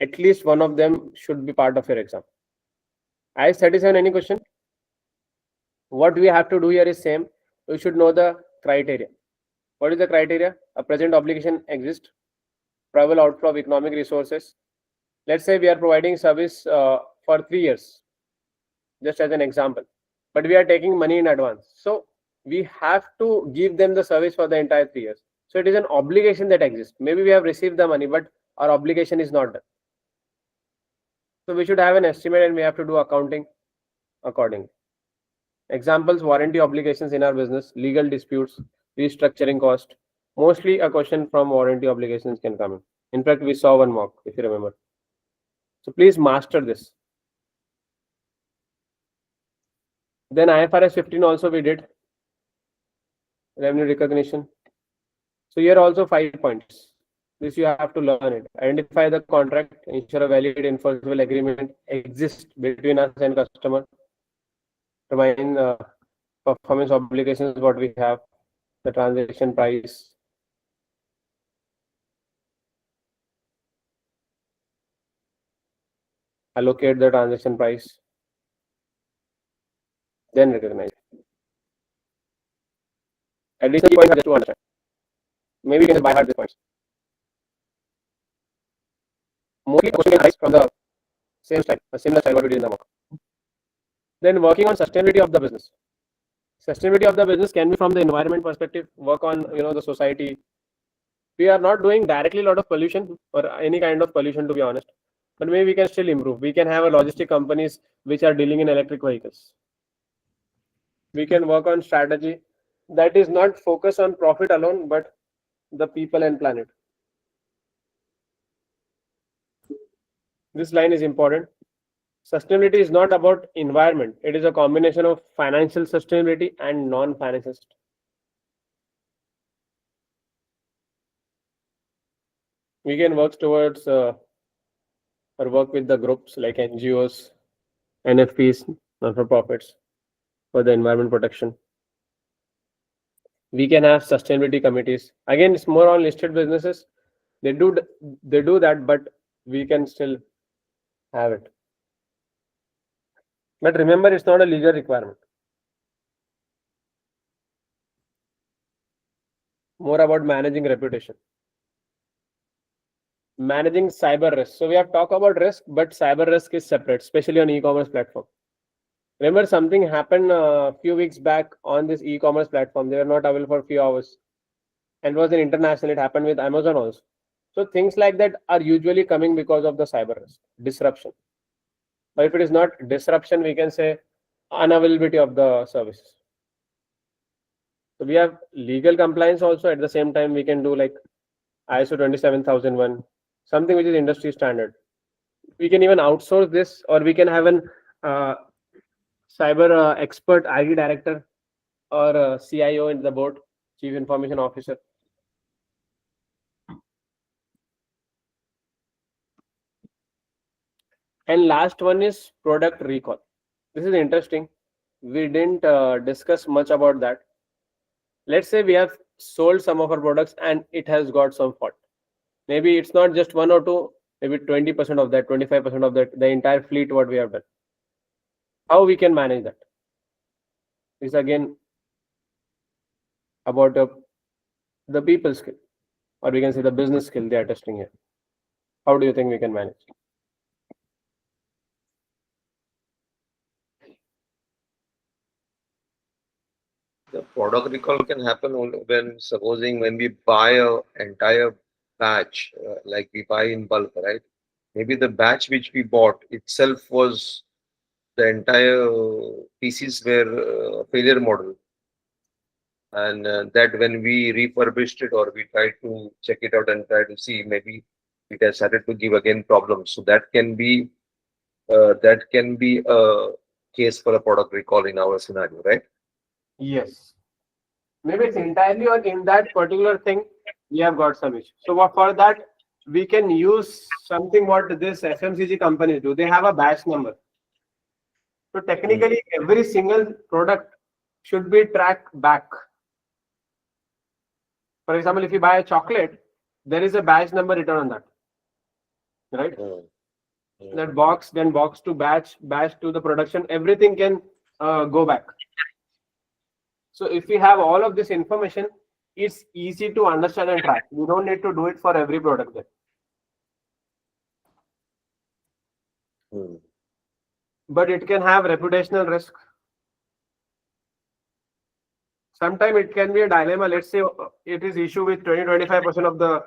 Speaker 1: At least one of them should be part of your exam. IS 37, any question? What we have to do here is same. We should know the criteria. What is the criteria? A present obligation exists. Probable outflow of economic resources. Let's say we are providing service for 3 years, just as an example, but we are taking money in advance. So we have to give them the service for the entire 3 years. So it is an obligation that exists. Maybe we have received the money, but our obligation is not done. So we should have an estimate, and we have to do accounting accordingly. Examples: warranty obligations in our business, legal disputes, restructuring cost. Mostly a question from warranty obligations can come in. In fact, we saw one mock, if you remember. So please master this. Then IFRS 15 also we did. Revenue recognition. So here also 5 points. This you have to learn it. Identify the contract, ensure a valid enforceable agreement exists between us and customer. Determine performance obligations, what we have, the transaction price. Allocate the transaction price. Then recognize. Additional points just to understand. Maybe you can just buy hard these points. Mostly question can arise from the same style, a similar style what we did in the mock. Then working on sustainability of the business. Sustainability of the business can be from the environment perspective, work on the society. We are not doing directly a lot of pollution or any kind of pollution, to be honest, but maybe we can still improve. We can have a logistic companies which are dealing in electric vehicles. We can work on strategy that is not focused on profit alone, but the people and planet. This line is important. Sustainability is not about environment. It is a combination of financial sustainability and non-financial. We can work towards or work with the groups like NGOs, NFPs, not-for-profits, for the environment protection. We can have sustainability committees. Again, it's more on listed businesses. They do that, but we can still have it. But remember, it's not a legal requirement. More about managing reputation. Managing cyber risk. So we have talked about risk, but cyber risk is separate, especially on e-commerce platform. Remember, something happened a few weeks back on this e-commerce platform. They were not available for a few hours, and it was an international. It happened with Amazon also. So things like that are usually coming because of the cyber risk, disruption. Or if it is not disruption, we can say unavailability of the services. So we have legal compliance also. At the same time, we can do like ISO 27001, something which is industry standard. We can even outsource this, or we can have an cyber expert IT director or a CIO in the board, Chief Information Officer. And last one is product recall. This is interesting. We didn't discuss much about that. Let's say we have sold some of our products and it has got some fault. Maybe it's not just one or two, maybe 20% of that, 25% of that, the entire fleet what we have done. How we can manage that is again about the people skill, or we can say the business skill they are testing here. How do you think we can manage?
Speaker 2: The product recall can happen only when we buy a entire batch, like we buy in bulk, right? Maybe the batch which we bought itself was the entire pieces were failure model, and that when we refurbished it or we tried to check it out and try to see, maybe it has started to give again problems. So that can be a case for a product recall in our scenario, right?
Speaker 1: Yes. Maybe it's entirely or in that particular thing we have got some issue. So for that we can use something what this FMCG companies do. They have a batch number. So technically every single product should be tracked back. For example, if you buy a chocolate, there is a batch number written on that, right? That box, then box to batch to the production, everything can go back. So if we have all of this information, it's easy to understand and track. We don't need to do it for every product there. But it can have reputational risk. Sometimes it can be a dilemma. Let's say it is issue with 20-25% of the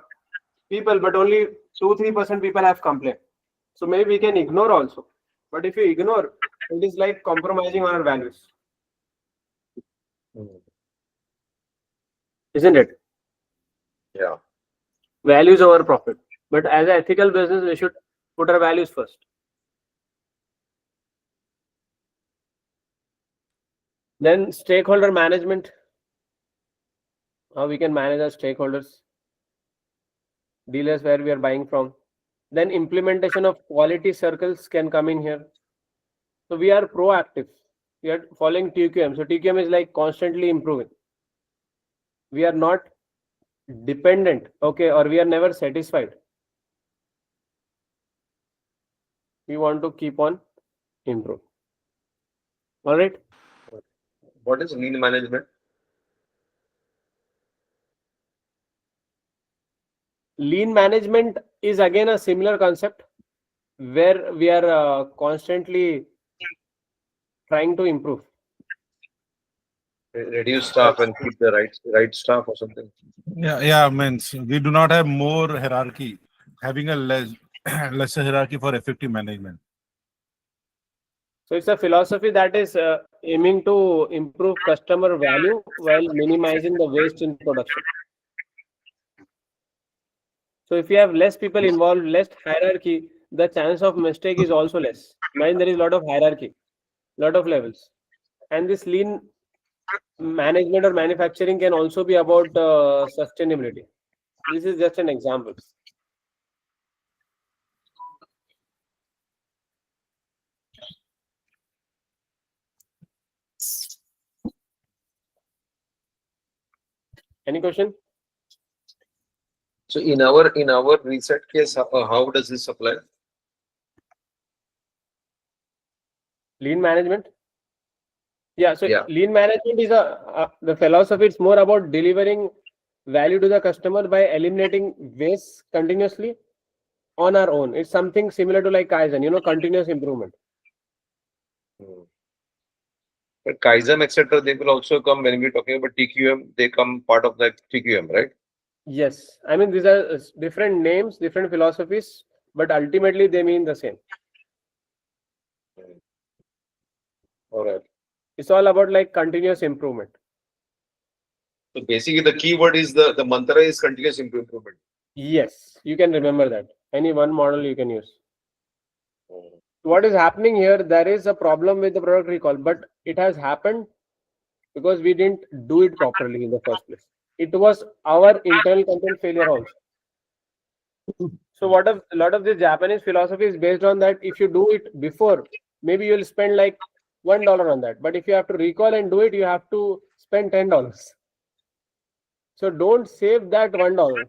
Speaker 1: people, but only 2-3% people have complained. So maybe we can ignore also. But if you ignore, it is like compromising on our values. Isn't it?
Speaker 2: Yeah.
Speaker 1: Values over profit. But as an ethical business, we should put our values first. Then stakeholder management. How we can manage our stakeholders, dealers where we are buying from. Then implementation of quality circles can come in here. So we are proactive. We are following TQM. So TQM is like constantly improving. We are not dependent, okay, or we are never satisfied. We want to keep on improving. All right.
Speaker 2: What is lean management?
Speaker 1: Lean management is again a similar concept where we are constantly trying to improve.
Speaker 2: Reduce staff and keep the right staff or something.
Speaker 3: Yeah, means we do not have more hierarchy, having a lesser hierarchy for effective management.
Speaker 1: So it's a philosophy that is aiming to improve customer value while minimizing the waste in production. So if you have less people involved, less hierarchy, the chance of mistake is also less. Imagine there is a lot of hierarchy, lot of levels. And this lean management or manufacturing can also be about sustainability. This is just an example. Any question?
Speaker 2: So in our Ressett case, how does this apply?
Speaker 1: Lean management? Yeah, so
Speaker 2: Yeah.
Speaker 1: lean management is the philosophy. It's more about delivering value to the customer by eliminating waste continuously on our own. It's something similar to like Kaizen, continuous improvement.
Speaker 2: But Kaizen, etc., they will also come when we're talking about TQM. They come part of that TQM, right?
Speaker 1: Yes, I mean these are different names, different philosophies, but ultimately they mean the same.
Speaker 2: All right.
Speaker 1: It's all about like continuous improvement.
Speaker 2: So basically, the key word is the mantra is continuous improvement.
Speaker 1: Yes, you can remember that. Any one model you can use. What is happening here? There is a problem with the product recall, but it has happened because we didn't do it properly in the first place. It was our internal control failure also. So what a lot of this Japanese philosophy is based on that. If you do it before, maybe you'll spend like $1 on that. But if you have to recall and do it, you have to spend $10. So don't save that $1.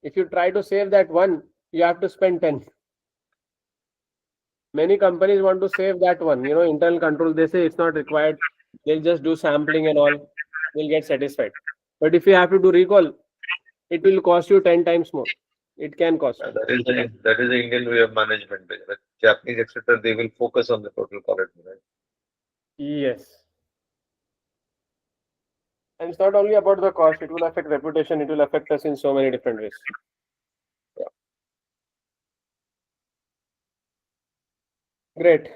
Speaker 1: If you try to save that one, you have to spend 10. Many companies want to save that one, internal control. They say it's not required. They'll just do sampling and all. They'll get satisfied. But if you have to do recall, it will cost you 10 times more. It can cost you.
Speaker 2: That is the Indian way of management. But Japanese, etc., they will focus on the total quality, right?
Speaker 1: Yes. And it's not only about the cost, it will affect reputation, it will affect us in so many different ways. Yeah. Great.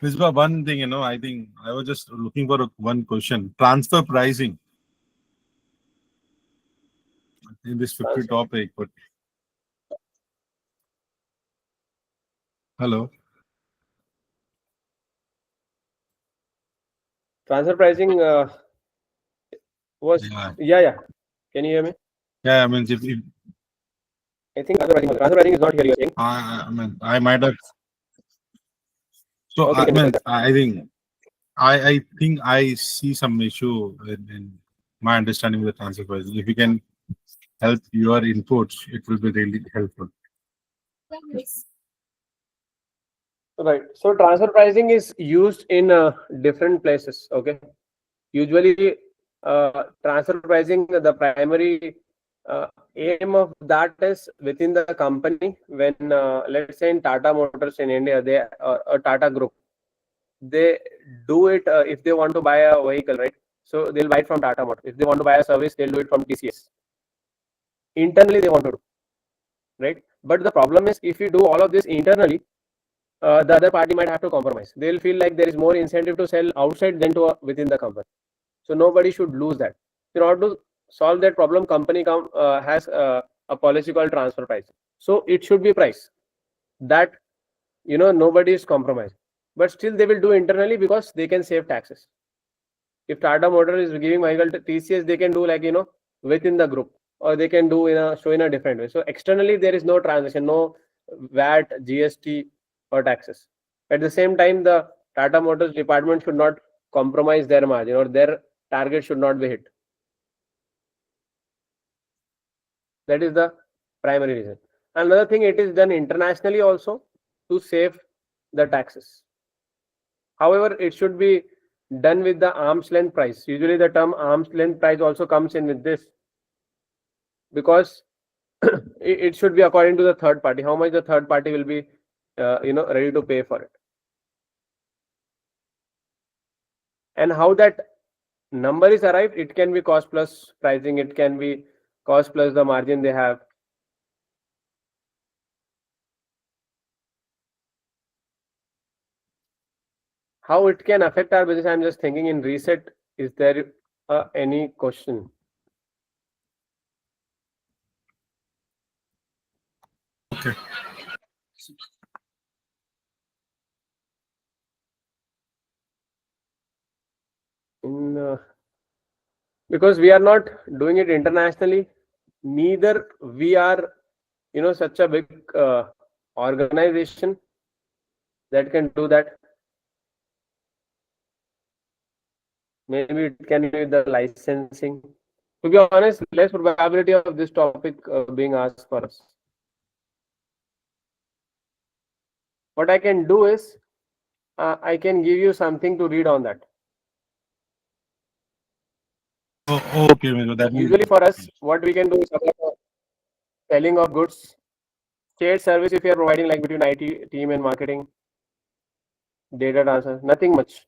Speaker 3: This was one thing, I think I was just looking for one question. Transfer pricing in this 50 topic, but hello.
Speaker 1: Transfer pricing was yeah. Can you hear me?
Speaker 3: Yeah, I mean,
Speaker 1: I think transfer pricing is not here. You're saying?
Speaker 3: I mean, I might have. So
Speaker 1: Okay,
Speaker 3: I think I see some issue in my understanding of the transfer pricing. If you can help your inputs, it will be really helpful.
Speaker 1: Right. So transfer pricing is used in different places. Okay. Usually, transfer pricing, the primary aim of that is within the company. When let's say in Tata Motors in India, they a Tata Group, they do it if they want to buy a vehicle, right? So they'll buy it from Tata Motors. If they want to buy a service, they'll do it from TCS. Internally, they want to do, right? But the problem is, if you do all of this internally, the other party might have to compromise. They'll feel like there is more incentive to sell outside than to within the company. So nobody should lose that. In order to solve that problem, company has a policy called transfer price. So it should be price that nobody is compromised, but still they will do internally because they can save taxes. If Tata Motor is giving vehicle to TCS, they can do like within the group, or they can do show in a different way. So externally there is no transaction, no VAT, GST or taxes. At the same time, the Tata Motors department should not compromise their margin, or their target should not be hit. That is the primary reason. Another thing, it is done internationally also to save the taxes. However, it should be done with the arm's length price. Usually the term arm's length price also comes in with this, because it should be according to the third party, how much the third party will be ready to pay for it, and how that number is arrived. It can be cost plus pricing, it can be cost plus the margin they have. How it can affect our business, I'm just thinking in Ressett. Is there any question?
Speaker 3: Okay.
Speaker 1: Because we are not doing it internationally, neither we are such a big organization that can do that. Maybe it can be the licensing. To be honest, less probability of this topic being asked for us. What I can do is I can give you something to read on that.
Speaker 3: Oh, okay, that means
Speaker 1: Usually for us, what we can do is about selling of goods, shared service if you are providing, like between IT team and marketing, data transfer, nothing much,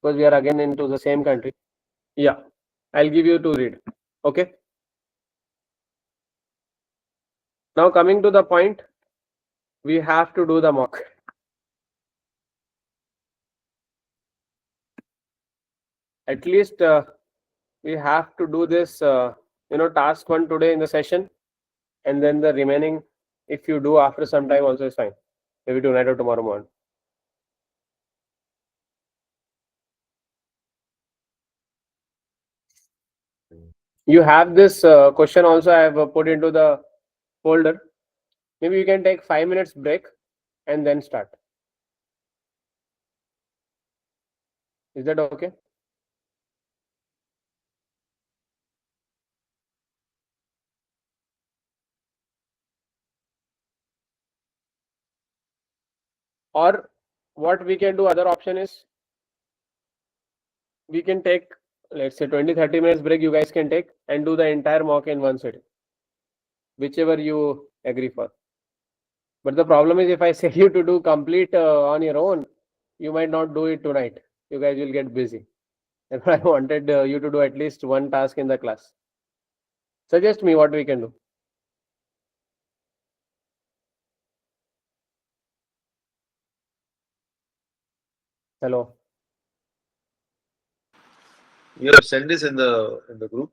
Speaker 1: because we are again into the same country. Yeah, I'll give you to read. Okay. Now coming to the point, we have to do the mock. At least we have to do this task 1 today in the session, and then the remaining, if you do after some time also is fine, maybe tonight or tomorrow morning. You have this question also I have put into the folder. Maybe you can take 5 minutes break and then start. Is that okay? Or what we can do, other option is we can take, let's say 20-30 minutes break you guys can take and do the entire mock in one sitting, whichever you agree for. But the problem is, if I say you to do complete on your own, you might not do it tonight. You guys will get busy. And I wanted you to do at least one task in the class. Suggest me what we can do. Hello.
Speaker 2: You have sent this in the group.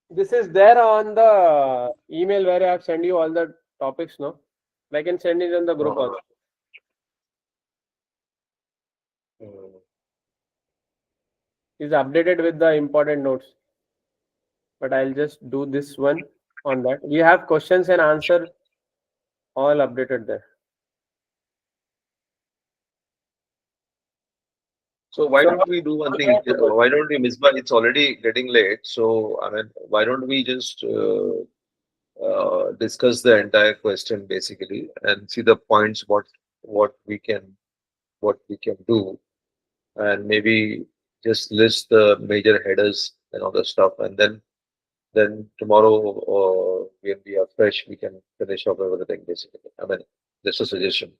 Speaker 1: This is there on the email where I have sent you all the topics, no? I can send it in the group also. Is updated with the important notes. But I'll just do this one on that. We have questions and answer all updated there.
Speaker 2: So why don't we do one thing? Why don't we, Misbah? It's already getting late. So I mean, why don't we just discuss the entire question basically and see the points what we can do, and maybe just list the major headers and all the stuff, and then tomorrow when we are fresh, we can finish off everything basically. I mean, just a suggestion.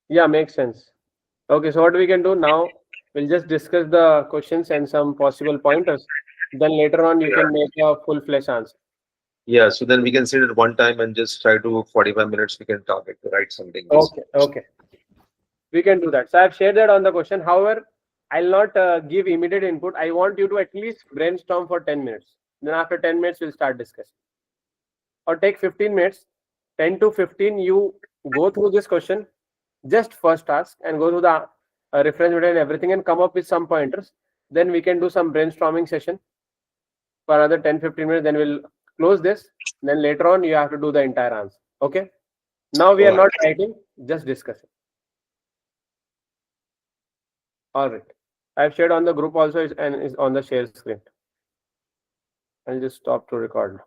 Speaker 1: Yeah, makes sense. Okay, so what we can do now, we'll just discuss the questions and some possible pointers. Then later on, you can make a full-fledged answer.
Speaker 2: Yeah, so then we can sit at one time and just try to 45 minutes. We can target to write something.
Speaker 1: Okay. We can do that. So I've shared that on the question. However, I'll not give immediate input. I want you to at least brainstorm for 10 minutes. Then after 10 minutes, we'll start discussing. Or take 15 minutes. 10 to 15, you go through this question, just first task, and go through the reference material and everything, and come up with some pointers. Then we can do some brainstorming session for another 10-15 minutes. Then we'll close this. Then later on, you have to do the entire answer. Okay. Now we are not writing, just discussing. All right. I've shared on the group also, and is on the share screen. I'll just stop to record now.